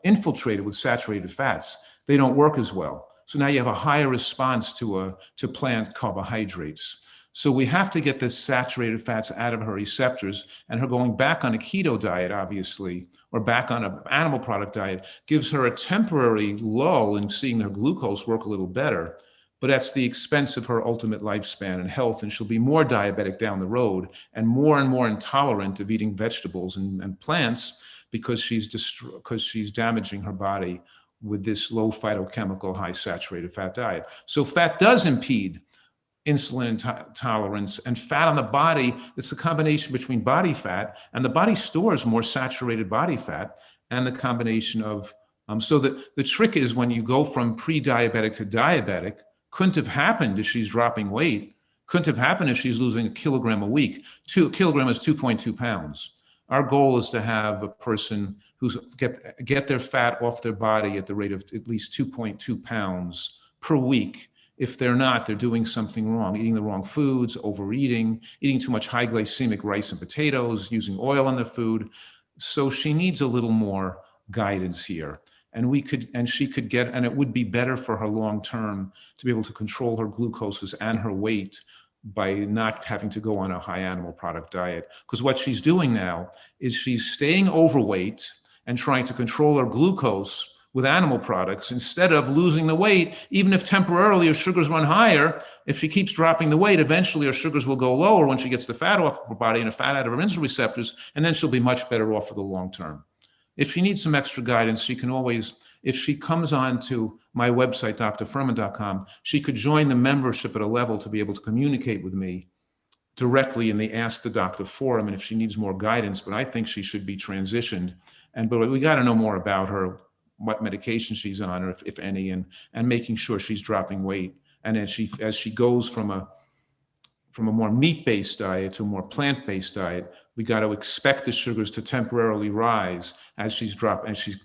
infiltrated with saturated fats, they don't work as well. So now you have a higher response to plant carbohydrates. So we have to get the saturated fats out of her receptors, and her going back on a keto diet, obviously, or back on an animal product diet, gives her a temporary lull in seeing her glucose work a little better, but that's the expense of her ultimate lifespan and health, and she'll be more diabetic down the road and more intolerant of eating vegetables and plants because she's damaging her body with this low phytochemical, high saturated fat diet. So fat does impede insulin intolerance, and fat on the body, it's a combination between body fat, and the body stores more saturated body fat, and the combination of, so that the trick is when you go from pre-diabetic to diabetic, couldn't have happened if she's dropping weight, couldn't have happened if she's losing 1 kilogram a week. 2 kilograms is 2.2 pounds. Our goal is to have a person who's get their fat off their body at the rate of at least 2.2 pounds per week. If they're not, they're doing something wrong, eating the wrong foods, overeating, eating too much high glycemic rice and potatoes, using oil on the food. So she needs a little more guidance here. And she could get, and it would be better for her long term to be able to control her glucoses and her weight by not having to go on a high animal product diet. Because what she's doing now is she's staying overweight and trying to control her glucose with animal products instead of losing the weight. Even if temporarily her sugars run higher, if she keeps dropping the weight, eventually her sugars will go lower when she gets the fat off of her body and the fat out of her insulin receptors, and then she'll be much better off for the long term. If she needs some extra guidance, she can always, if she comes on to my website, drfuhrman.com, she could join the membership at a level to be able to communicate with me directly, and they ask the Dr. Forum, and if she needs more guidance, but I think she should be transitioned. But we got to know more about her, what medication she's on, or if any, and making sure she's dropping weight. And as she goes from a more meat-based diet to a more plant-based diet, we got to expect the sugars to temporarily rise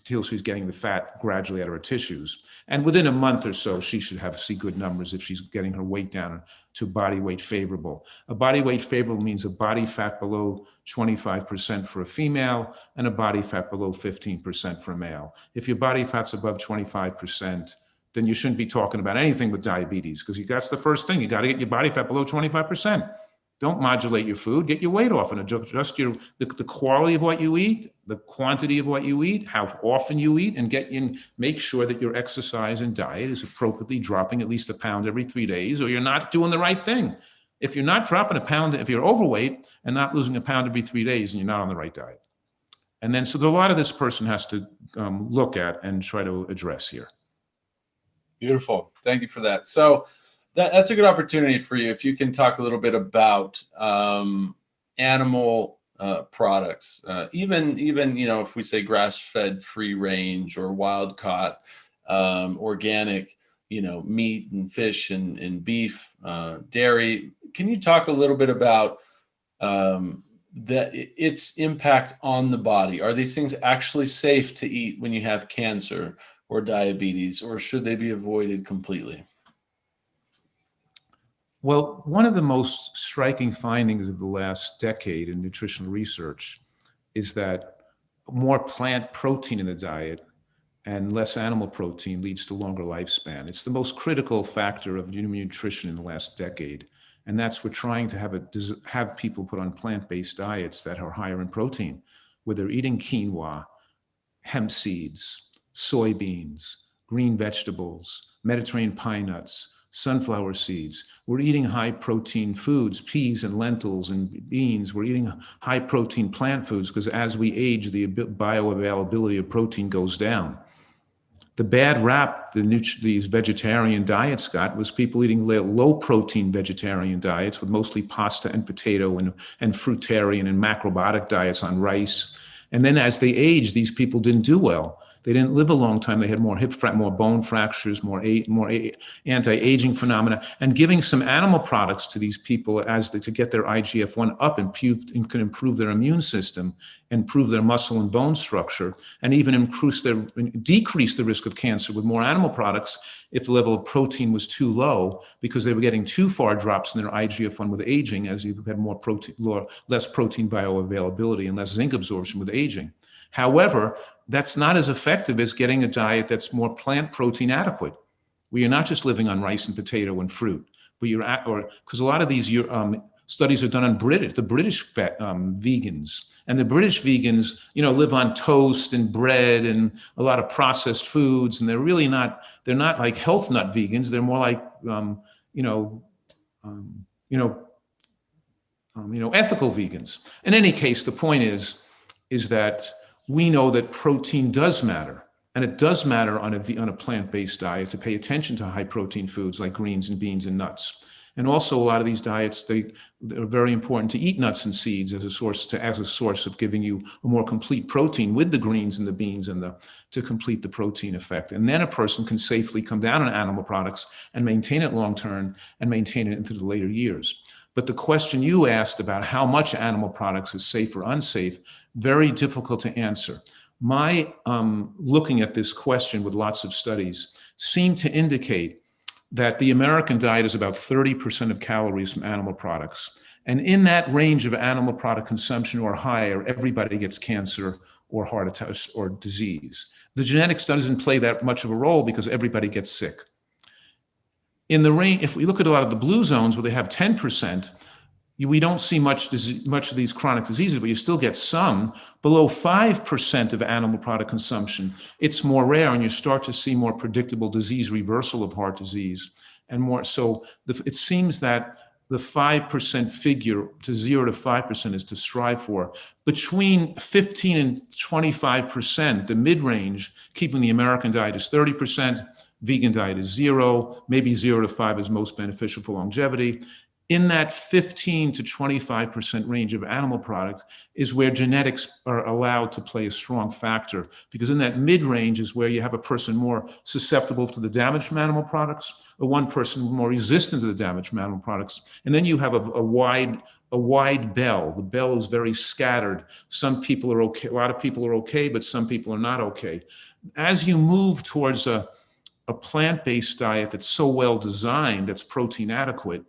till she's getting the fat gradually out of her tissues. And within a month or so, she should see good numbers if she's getting her weight down to body weight favorable. A body weight favorable means a body fat below 25% for a female and a body fat below 15% for a male. If your body fat's above 25%, then you shouldn't be talking about anything with diabetes, because that's the first thing. You got to get your body fat below 25%. Don't modulate your food, get your weight off and adjust the quality of what you eat, the quantity of what you eat, how often you eat, and make sure that your exercise and diet is appropriately dropping at least a pound every 3 days, or you're not doing the right thing. If you're not dropping a pound, if you're overweight and not losing a pound every 3 days, then you're not on the right diet. And then, so there's a lot of this person has to look at and try to address here. Beautiful. Thank you for that. So that's a good opportunity for you if you can talk a little bit about animal products, even if we say grass-fed, free range, or wild caught, organic, meat and fish and beef, dairy. Can you talk a little bit about its impact on the body? Are these things actually safe to eat when you have cancer or diabetes, or should they be avoided completely? Well, one of the most striking findings of the last decade in nutritional research is that more plant protein in the diet and less animal protein leads to longer lifespan. It's the most critical factor of human nutrition in the last decade. And that's we're trying to have people put on plant-based diets that are higher in protein, where they're eating quinoa, hemp seeds, soybeans, green vegetables, Mediterranean pine nuts, sunflower seeds. We're eating high protein foods, peas and lentils and beans. We're eating high protein plant foods because as we age, the bioavailability of protein goes down. The bad rap these vegetarian diets got was people eating low protein vegetarian diets with mostly pasta and potato and fruitarian and macrobiotic diets on rice. And then as they aged, these people didn't do well. They didn't live a long time. They had more more bone fractures, more anti-aging phenomena, and giving some animal products to these people to get their IGF-1 up and can improve their immune system, improve their muscle and bone structure, and even decrease the risk of cancer with more animal products if the level of protein was too low, because they were getting too far drops in their IGF-1 with aging, as you had less protein bioavailability and less zinc absorption with aging. However, that's not as effective as getting a diet that's more plant protein adequate, where you're not just living on rice and potato and fruit, but because a lot of these studies are done on the British vegans, and the British vegans, live on toast and bread and a lot of processed foods, and they're not like health nut vegans. They're more like, ethical vegans. In any case, the point is that we know that protein does matter, and it does matter on a plant-based diet to pay attention to high protein foods like greens and beans and nuts. And also a lot of these diets, they're very important to eat nuts and seeds as a source of giving you a more complete protein with the greens and the beans to complete the protein effect. And then a person can safely come down on animal products and maintain it long-term and maintain it into the later years. But the question you asked about how much animal products is safe or unsafe, very difficult to answer. My looking at this question with lots of studies seem to indicate that the American diet is about 30% of calories from animal products. And in that range of animal product consumption or higher, everybody gets cancer or heart attack or disease. The genetics doesn't play that much of a role because everybody gets sick. In the range, if we look at a lot of the blue zones where they have 10%, we don't see much of these chronic diseases, but you still get some. Below 5% of animal product consumption, it's more rare, and you start to see more predictable disease reversal of heart disease. And more so, it seems that the 5% figure, to 0 to 5%, is to strive for. Between 15 and 25%, the mid-range, keeping the American diet is 30%, vegan diet is 0, maybe 0 to 5 is most beneficial for longevity. In that 15 to 25% range of animal product is where genetics are allowed to play a strong factor, because in that mid-range is where you have a person more susceptible to the damage from animal products, or one person more resistant to the damage from animal products. And then you have a wide bell. The bell is very scattered. Some people are okay, a lot of people are okay, but some people are not okay. As you move towards a plant-based diet that's so well designed, that's protein adequate,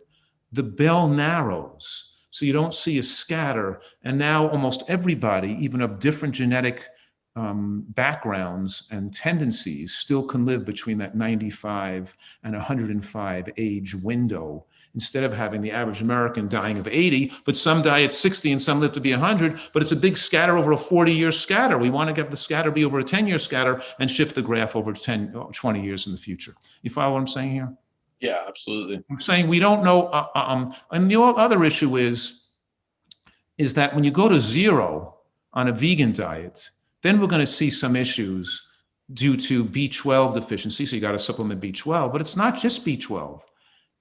the bell narrows, so you don't see a scatter. And now almost everybody, even of different genetic backgrounds and tendencies, still can live between that 95 and 105 age window, instead of having the average American dying of 80, but some die at 60 and some live to be 100, but it's a big scatter over a 40-year scatter. We want to get the scatter be over a 10-year scatter and shift the graph over 20 years in the future. You follow what I'm saying here? Yeah, absolutely. I'm saying we don't know. And the other issue is that when you go to 0 on a vegan diet, then we're going to see some issues due to B12 deficiency. So you got to supplement B12, but it's not just B12.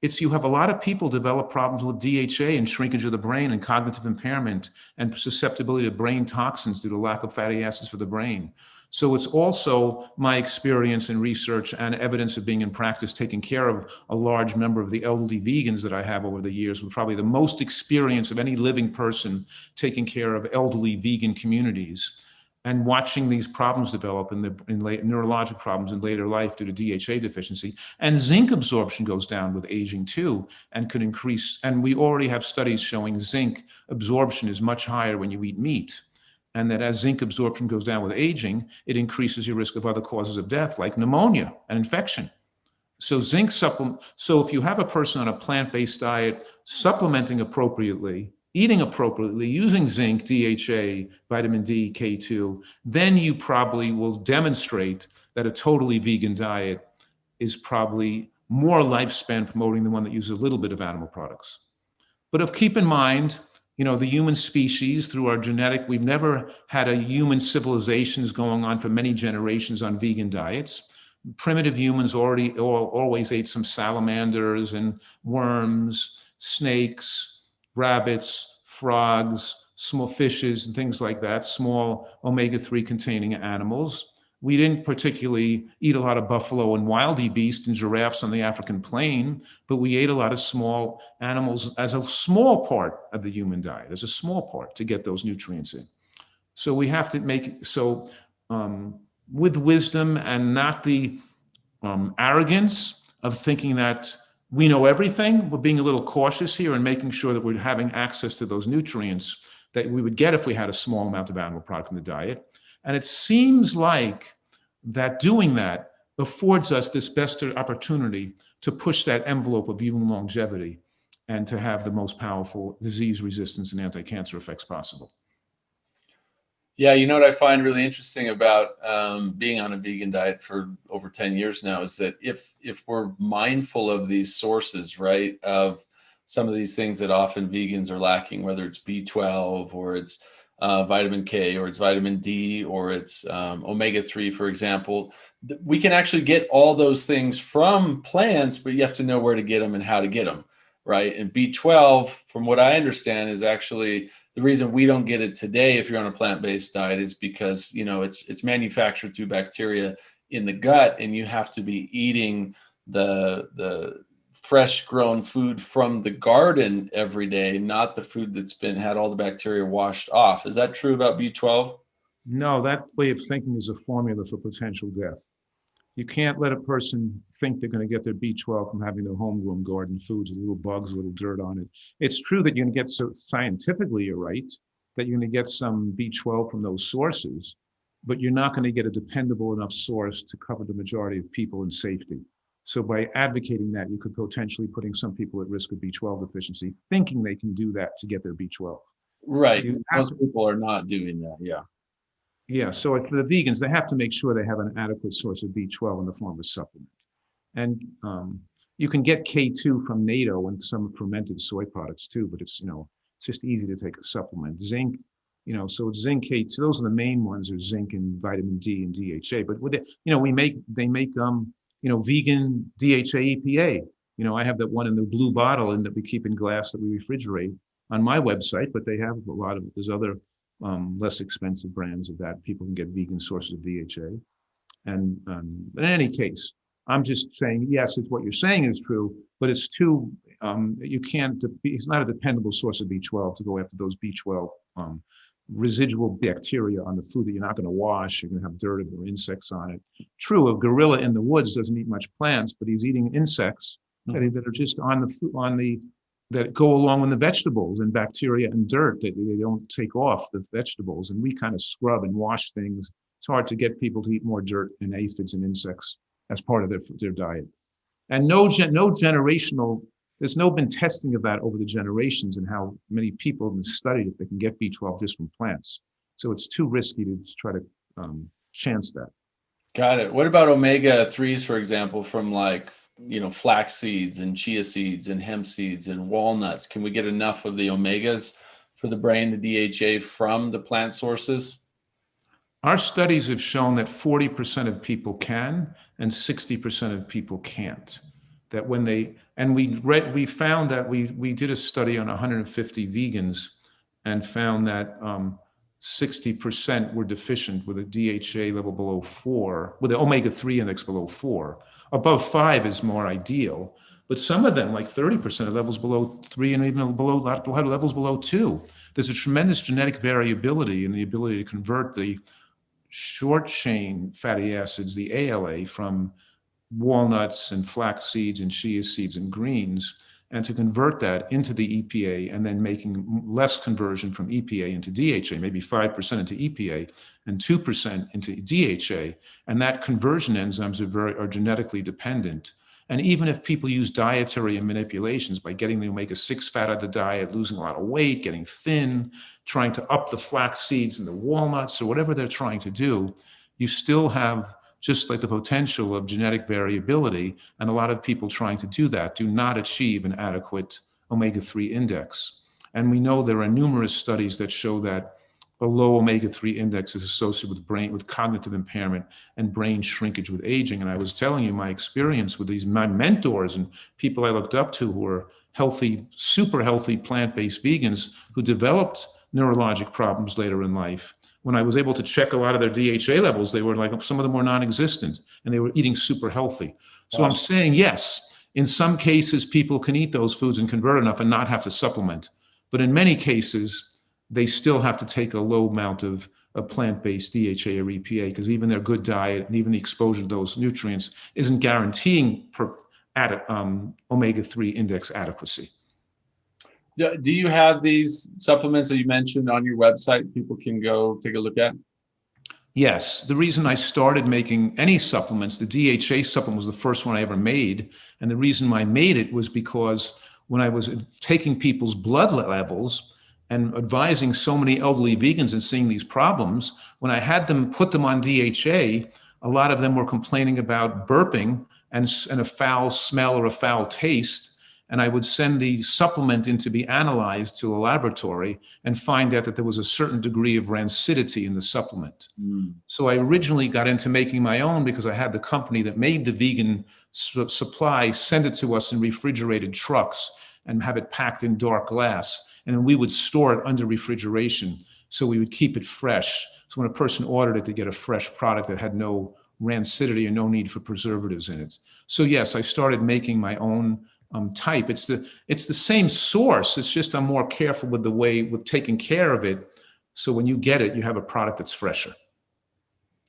You have a lot of people develop problems with DHA and shrinkage of the brain and cognitive impairment and susceptibility to brain toxins due to lack of fatty acids for the brain. So it's also my experience in research and evidence of being in practice, taking care of a large number of the elderly vegans that I have over the years, with probably the most experience of any living person taking care of elderly vegan communities, and watching these problems develop in neurologic problems in later life due to DHA deficiency. And zinc absorption goes down with aging too, and could increase. And we already have studies showing zinc absorption is much higher when you eat meat. And that as zinc absorption goes down with aging, it increases your risk of other causes of death, like pneumonia and infection. So zinc supplement. So if you have a person on a plant-based diet, supplementing appropriately, eating appropriately, using zinc, DHA, vitamin D, K2, then you probably will demonstrate that a totally vegan diet is probably more lifespan promoting than one that uses a little bit of animal products. But keep in mind, the human species, through our genetic, we've never had a human civilizations going on for many generations on vegan diets. Primitive humans always ate some salamanders and worms, snakes, rabbits, frogs, small fishes, and things like that, small omega-3 containing animals. We didn't particularly eat a lot of buffalo and wildebeest and giraffes on the African plain, but we ate a lot of small animals as a small part of the human diet, as a small part to get those nutrients in. So we have to with wisdom, and not the arrogance of thinking that we know everything. We're being a little cautious here and making sure that we're having access to those nutrients that we would get if we had a small amount of animal product in the diet. And it seems like that doing that affords us this best opportunity to push that envelope of human longevity and to have the most powerful disease resistance and anti-cancer effects possible. Yeah, what I find really interesting about being on a vegan diet for over 10 years now is that if we're mindful of these sources, right, of some of these things that often vegans are lacking, whether it's B12 or it's vitamin K, or it's vitamin D, or it's omega-3, for example, we can actually get all those things from plants, but you have to know where to get them and how to get them, right? And B12, from what I understand, is actually the reason we don't get it today if you're on a plant-based diet is because, it's manufactured through bacteria in the gut, and you have to be eating the fresh grown food from the garden every day, not the food that's had all the bacteria washed off. Is that true about B12? No, that way of thinking is a formula for potential death. You can't let a person think they're going to get their B12 from having their homegrown garden foods, little bugs, little dirt on it. It's true that you're going to get, so scientifically you're right, that you're going to get some B12 from those sources, but you're not going to get a dependable enough source to cover the majority of people in safety. So by advocating that, you could potentially putting some people at risk of B12 deficiency, thinking they can do that to get their B12. Right. You have Most people are not doing that. Yeah. Yeah, so for the vegans, they have to make sure they have an adequate source of B12 in the form of a supplement. And you can get K2 from NATO and some fermented soy products too, but it's, it's just easy to take a supplement. Zinc, so zinc, K2, those are the main ones, are zinc and vitamin D and DHA. But with it, they make vegan DHA EPA. I have that one in the blue bottle and that we keep in glass that we refrigerate on my website, but they have a lot of, there's other less expensive brands of that. People can get vegan sources of DHA. And in any case, I'm just saying, yes, it's what you're saying is true, but it's too, you can't, it's not a dependable source of B12 to go after those B12 residual bacteria on the food that you're not going to wash. You're going to have dirt or insects on it. True, a gorilla in the woods doesn't eat much plants, but he's eating insects that are just on the food, that go along with the vegetables and bacteria and dirt that they don't take off the vegetables. And we kind of scrub and wash things. It's hard to get people to eat more dirt and aphids and insects as part of their diet. And no generational, there's been testing of that over the generations and how many people have been studied if they can get B12 just from plants. So it's too risky to try to chance that. Got it. What about omega-3s, for example, from flax seeds and chia seeds and hemp seeds and walnuts? Can we get enough of the omegas for the brain, the DHA, from the plant sources? Our studies have shown that 40% of people can and 60% of people can't. That when we found that we did a study on 150 vegans and found that 60% were deficient with a DHA level below 4, with the omega-3 index below 4. Above 5 is more ideal, but some of them, like 30%, have levels below 3 and even below had levels below 2. There's a tremendous genetic variability in the ability to convert the short chain fatty acids, the ALA, from walnuts and flax seeds and chia seeds and greens, and to convert that into the EPA and then making less conversion from EPA into DHA, maybe 5% into EPA and 2% into DHA. And that conversion enzymes are genetically dependent. And even if people use dietary manipulations by getting the omega-6 fat out of the diet, losing a lot of weight, getting thin, trying to up the flax seeds and the walnuts or whatever they're trying to do, you still have just like the potential of genetic variability. And a lot of people trying to do that do not achieve an adequate omega-3 index. And we know there are numerous studies that show that a low omega-3 index is associated with cognitive impairment and brain shrinkage with aging. And I was telling you my experience with my mentors and people I looked up to who were healthy, super healthy plant-based vegans who developed neurologic problems later in life. When I was able to check a lot of their DHA levels, they were some of them were non-existent and they were eating super healthy. So I'm saying, yes, in some cases, people can eat those foods and convert enough and not have to supplement. But in many cases, they still have to take a low amount of plant-based DHA or EPA because even their good diet and even the exposure to those nutrients isn't guaranteeing omega-3 index adequacy. Do you have these supplements that you mentioned on your website people can go take a look at? Yes. The reason I started making any supplements, the DHA supplement was the first one I ever made. And the reason I made it was because when I was taking people's blood levels and advising so many elderly vegans and seeing these problems, when I had them put them on DHA, a lot of them were complaining about burping and a foul smell or a foul taste. And I would send the supplement in to be analyzed to a laboratory and find out that there was a certain degree of rancidity in the supplement. So I originally got into making my own because I had the company that made the vegan supply send it to us in refrigerated trucks and have it packed in dark glass. And then we would store it under refrigeration. So we would keep it fresh. So when a person ordered it, they get a fresh product that had no rancidity and no need for preservatives in it. So yes, I started making my own type. It's the same source. It's just I'm more careful with taking care of it. So when you get it, you have a product that's fresher.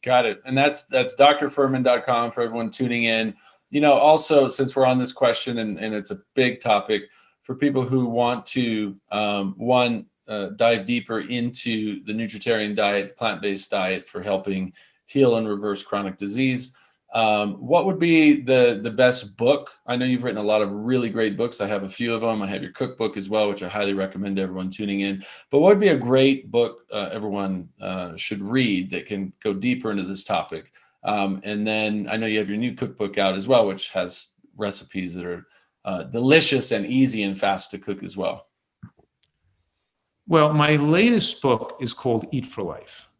Got it. And that's drfuhrman.com for everyone tuning in. Also, since we're on this question and it's a big topic for people who want to, dive deeper into the Nutritarian diet, plant-based diet for helping heal and reverse chronic disease. What would be the best book? I know you've written a lot of really great books. I have a few of them. I have your cookbook as well, which I highly recommend to everyone tuning in. But what would be a great book everyone should read that can go deeper into this topic? And then I know you have your new cookbook out as well, which has recipes that are delicious and easy and fast to cook as well. Well, my latest book is called Eat for Life.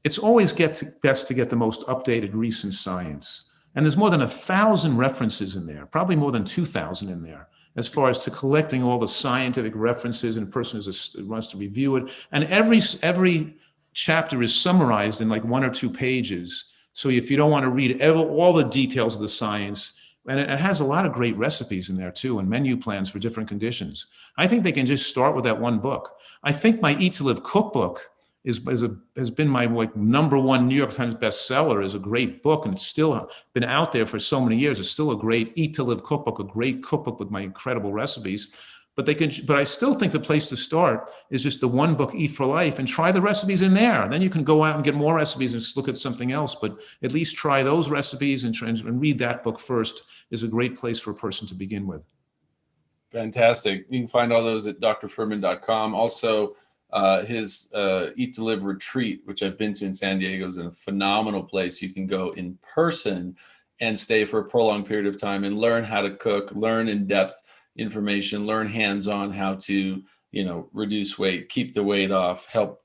It's always best to get the most updated recent science. And there's more than 1,000 references in there, probably more than 2,000 in there, as far as to collecting all the scientific references, and a person wants to review it. And every chapter is summarized in like 1 or 2 pages. So if you don't want to read all the details of the science, and it has a lot of great recipes in there too, and menu plans for different conditions. I think they can just start with that one book. I think my Eat to Live cookbook has been my like #1 New York Times bestseller. Is a great book, and it's still been out there for so many years. It's still a great Eat to Live cookbook, a great cookbook with my incredible recipes. But I still think the place to start is just the one book, Eat for Life, and try the recipes in there. And then you can go out and get more recipes and look at something else. But at least try those recipes and read that book first is a great place for a person to begin with. Fantastic. You can find all those at drfuhrman.com. Also, his Eat to Live retreat, which I've been to in San Diego, is a phenomenal place. You can go in person and stay for a prolonged period of time and learn how to cook, learn in-depth information, learn hands-on how to, reduce weight, keep the weight off, help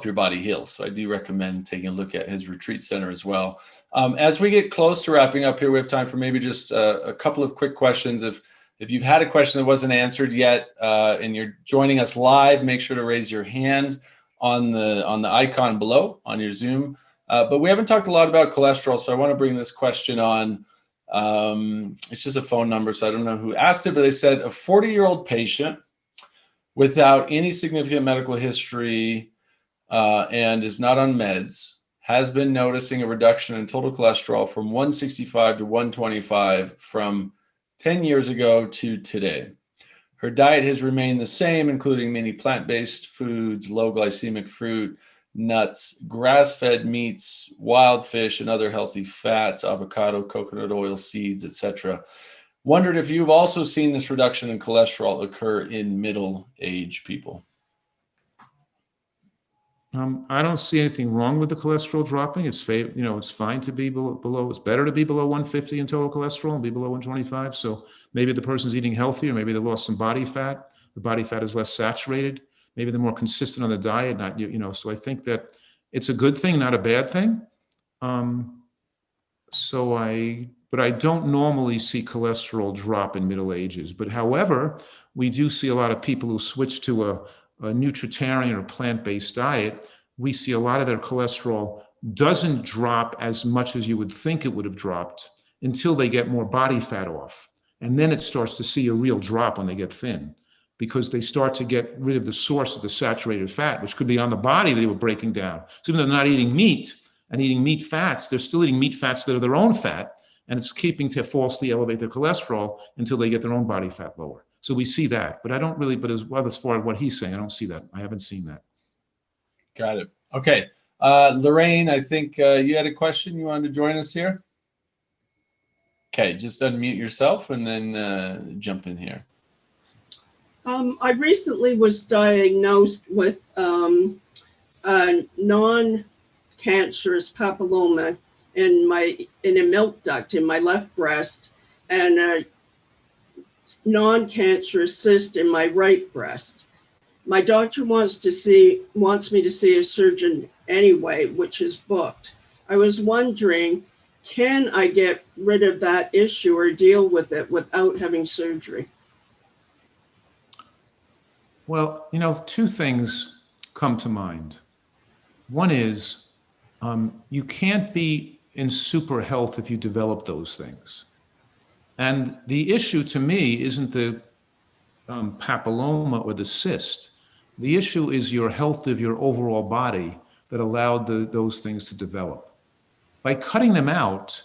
your body heal. So I do recommend taking a look at his retreat center as well. As we get close to wrapping up here, we have time for maybe just a couple of quick questions. If you've had a question that wasn't answered yet, and you're joining us live, make sure to raise your hand on the icon below on your Zoom. But we haven't talked a lot about cholesterol, so I want to bring this question on. It's just a phone number, so I don't know who asked it, but they said a 40-year-old patient without any significant medical history and is not on meds has been noticing a reduction in total cholesterol from 165 to 125 from 10 years ago to today. Her diet has remained the same, including many plant-based foods, low glycemic fruit, nuts, grass-fed meats, wild fish, and other healthy fats, avocado, coconut oil, seeds, etc. Wondered if you've also seen this reduction in cholesterol occur in middle-aged people. I don't see anything wrong with the cholesterol dropping. It's fine to be below. It's better to be below 150 in total cholesterol and be below 125. So maybe the person's eating healthier. Maybe they lost some body fat. The body fat is less saturated. Maybe they're more consistent on the diet. So I think that it's a good thing, not a bad thing. But I don't normally see cholesterol drop in middle ages. But however, we do see a lot of people who switch to a Nutritarian or plant-based diet. We see a lot of their cholesterol doesn't drop as much as you would think it would have dropped until they get more body fat off. And then it starts to see a real drop when they get thin, because they start to get rid of the source of the saturated fat, which could be on the body they were breaking down. So even though they're not eating meat and eating meat fats, they're still eating meat fats that are their own fat, and it's keeping to falsely elevate their cholesterol until they get their own body fat lower. So we see that, but as far as what he's saying, I don't see that. I haven't seen that. Got it. Okay. Lorraine, I think you had a question. You wanted to join us here? Okay, just unmute yourself and then jump in here. I recently was diagnosed with a non-cancerous papilloma in a milk duct in my left breast, and a non-cancerous cyst in my right breast. My doctor wants me to see a surgeon anyway, which is booked. I was wondering, can I get rid of that issue or deal with it without having surgery? Well, 2 things come to mind. One is you can't be in super health if you develop those things. And the issue to me isn't the papilloma or the cyst. The issue is your health of your overall body that allowed those things to develop. By cutting them out,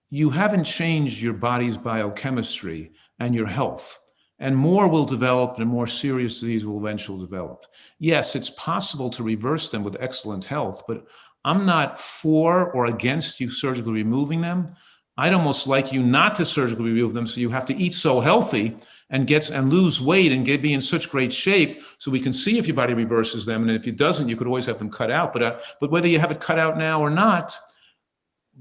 you haven't changed your body's biochemistry and your health. And more will develop and more serious disease will eventually develop. Yes, it's possible to reverse them with excellent health, but I'm not for or against you surgically removing them. I'd almost like you not to surgically remove them, so you have to eat so healthy and lose weight and be in such great shape so we can see if your body reverses them. And if it doesn't, you could always have them cut out. But whether you have it cut out now or not,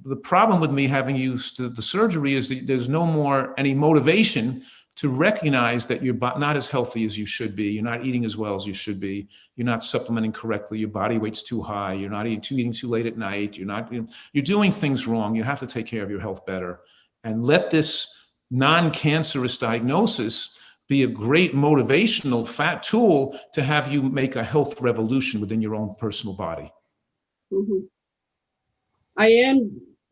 the problem with me having used the surgery is that there's no more any motivation to recognize that you're not as healthy as you should be. You're not eating as well as you should be. You're not supplementing correctly. Your body weight's too high. You're not eating too late at night. You're doing things wrong. You have to take care of your health better. And let this non-cancerous diagnosis be a great motivational tool to have you make a health revolution within your own personal body. Mm-hmm.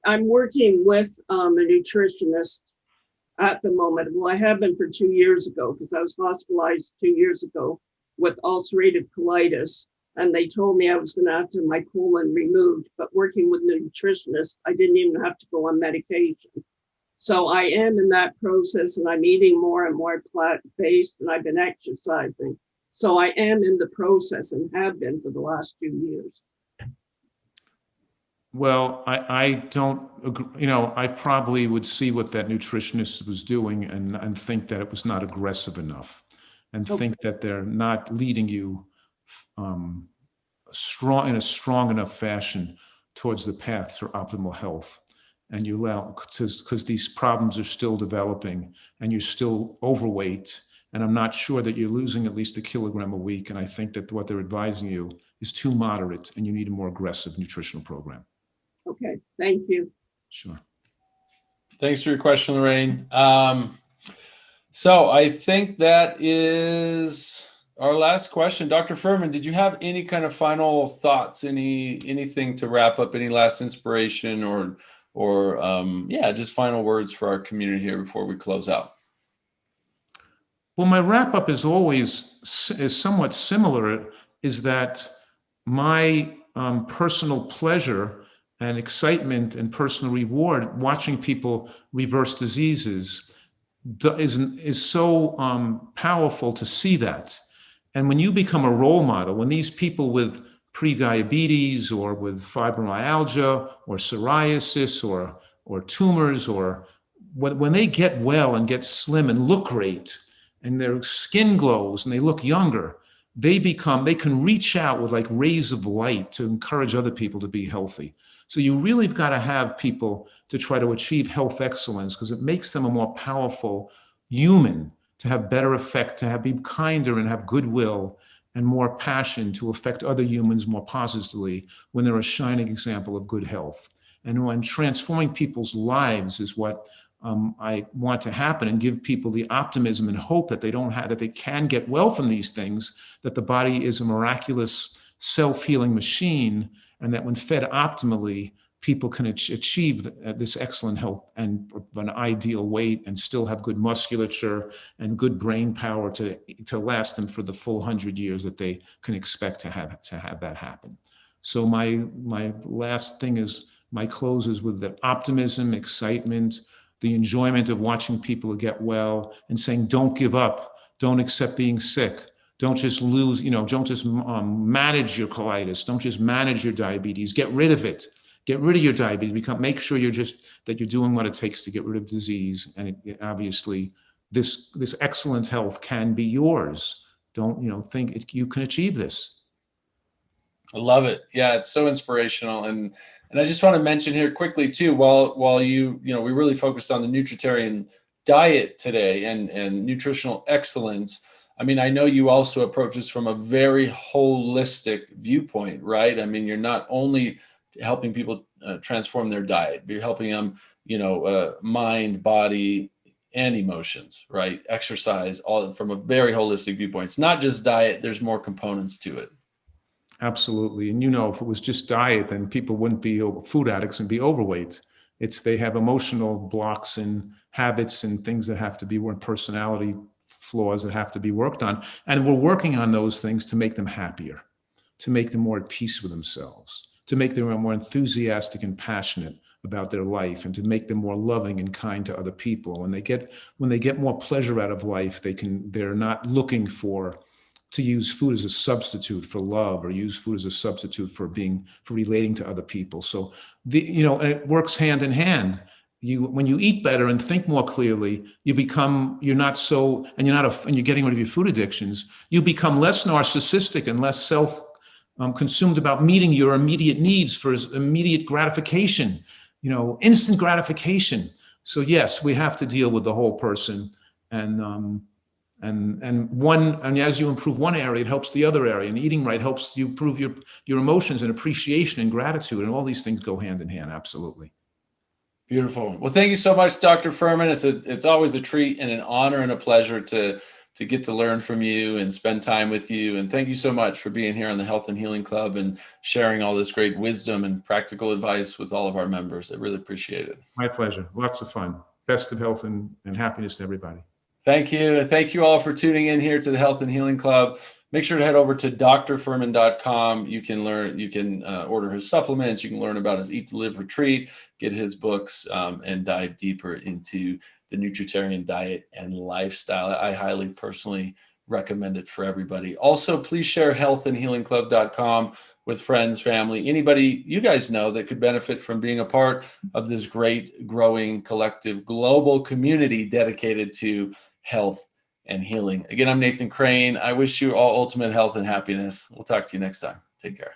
I'm working with a nutritionist at the moment. Well, I have been for 2 years ago because I was hospitalized 2 years ago with ulcerative colitis. And they told me I was going to have to have my colon removed. But working with a nutritionist, I didn't even have to go on medication. So I am in that process, and I'm eating more and more plant-based, and I've been exercising. So I am in the process and have been for the last 2 years. Well, I don't agree. I probably would see what that nutritionist was doing and think that it was not aggressive enough, and think that they're not leading you in a strong enough fashion towards the path to optimal health. And you allow, because these problems are still developing and you're still overweight. And I'm not sure that you're losing at least 1 kilogram a week. And I think that what they're advising you is too moderate and you need a more aggressive nutritional program. Okay, thank you. Sure. Thanks for your question, Lorraine. So I think that is our last question. Dr. Fuhrman, did you have any kind of final thoughts, anything to wrap up, any last inspiration or just final words for our community here before we close out? Well, my wrap up is somewhat similar, is that my personal pleasure and excitement and personal reward watching people reverse diseases is so powerful to see that. And when you become a role model, when these people with pre-diabetes or with fibromyalgia or psoriasis or tumors, or when they get well and get slim and look great and their skin glows and they look younger, they can reach out with like rays of light to encourage other people to be healthy. So you really have got to have people to try to achieve health excellence, because it makes them a more powerful human, to have better effect, to be kinder and have goodwill and more passion to affect other humans more positively when they're a shining example of good health. And when transforming people's lives is what I want to happen, and give people the optimism and hope that that they can get well from these things, that the body is a miraculous self-healing machine, and that when fed optimally, people can achieve this excellent health and an ideal weight and still have good musculature and good brain power to last them for the full 100 years that they can expect to have that happen. So my last thing is, my close is with that optimism, excitement, the enjoyment of watching people get well, and saying, don't give up, don't accept being sick. Don't just don't just manage your colitis. Don't just manage your diabetes. Get rid of it. Get rid of your diabetes. Make sure that you're doing what it takes to get rid of disease. And obviously, this excellent health can be yours. Don't think you can achieve this. I love it. Yeah, it's so inspirational. And I just want to mention here quickly too, while we really focused on the Nutritarian diet today and nutritional excellence. I mean, I know you also approach this from a very holistic viewpoint, right? I mean, you're not only helping people transform their diet, but you're helping them, mind, body, and emotions, right? Exercise, all from a very holistic viewpoint. It's not just diet. There's more components to it. Absolutely. And if it was just diet, then people wouldn't be food addicts and be overweight. They have emotional blocks and habits and things that have to be personality flaws that have to be worked on. And we're working on those things to make them happier, to make them more at peace with themselves, to make them more enthusiastic and passionate about their life, and to make them more loving and kind to other people. When they get more pleasure out of life, they're not looking for to use food as a substitute for love, or use food as a substitute for relating to other people. So and it works hand in hand. When you eat better and think more clearly, you're getting rid of your food addictions, you become less narcissistic and less consumed about meeting your immediate needs for immediate gratification, instant gratification. So yes, we have to deal with the whole person, and as you improve one area, it helps the other area. And eating right helps you improve your emotions and appreciation and gratitude, and all these things go hand in hand. Absolutely. Beautiful. Well, thank you so much, Dr. Fuhrman. It's always a treat and an honor and a pleasure to get to learn from you and spend time with you. And thank you so much for being here on the Health and Healing Club and sharing all this great wisdom and practical advice with all of our members. I really appreciate it. My pleasure. Lots of fun. Best of health and happiness to everybody. Thank you. And thank you all for tuning in here to the Health and Healing Club. Make sure to head over to drfuhrman.com. You can order his supplements. You can learn about his Eat to Live retreat, get his books, and dive deeper into the Nutritarian diet and lifestyle. I highly personally recommend it for everybody. Also, please share healthandhealingclub.com with friends, family, anybody you guys know that could benefit from being a part of this great, growing, collective, global community dedicated to health and healing. Again, I'm Nathan Crane. I wish you all ultimate health and happiness. We'll talk to you next time. Take care.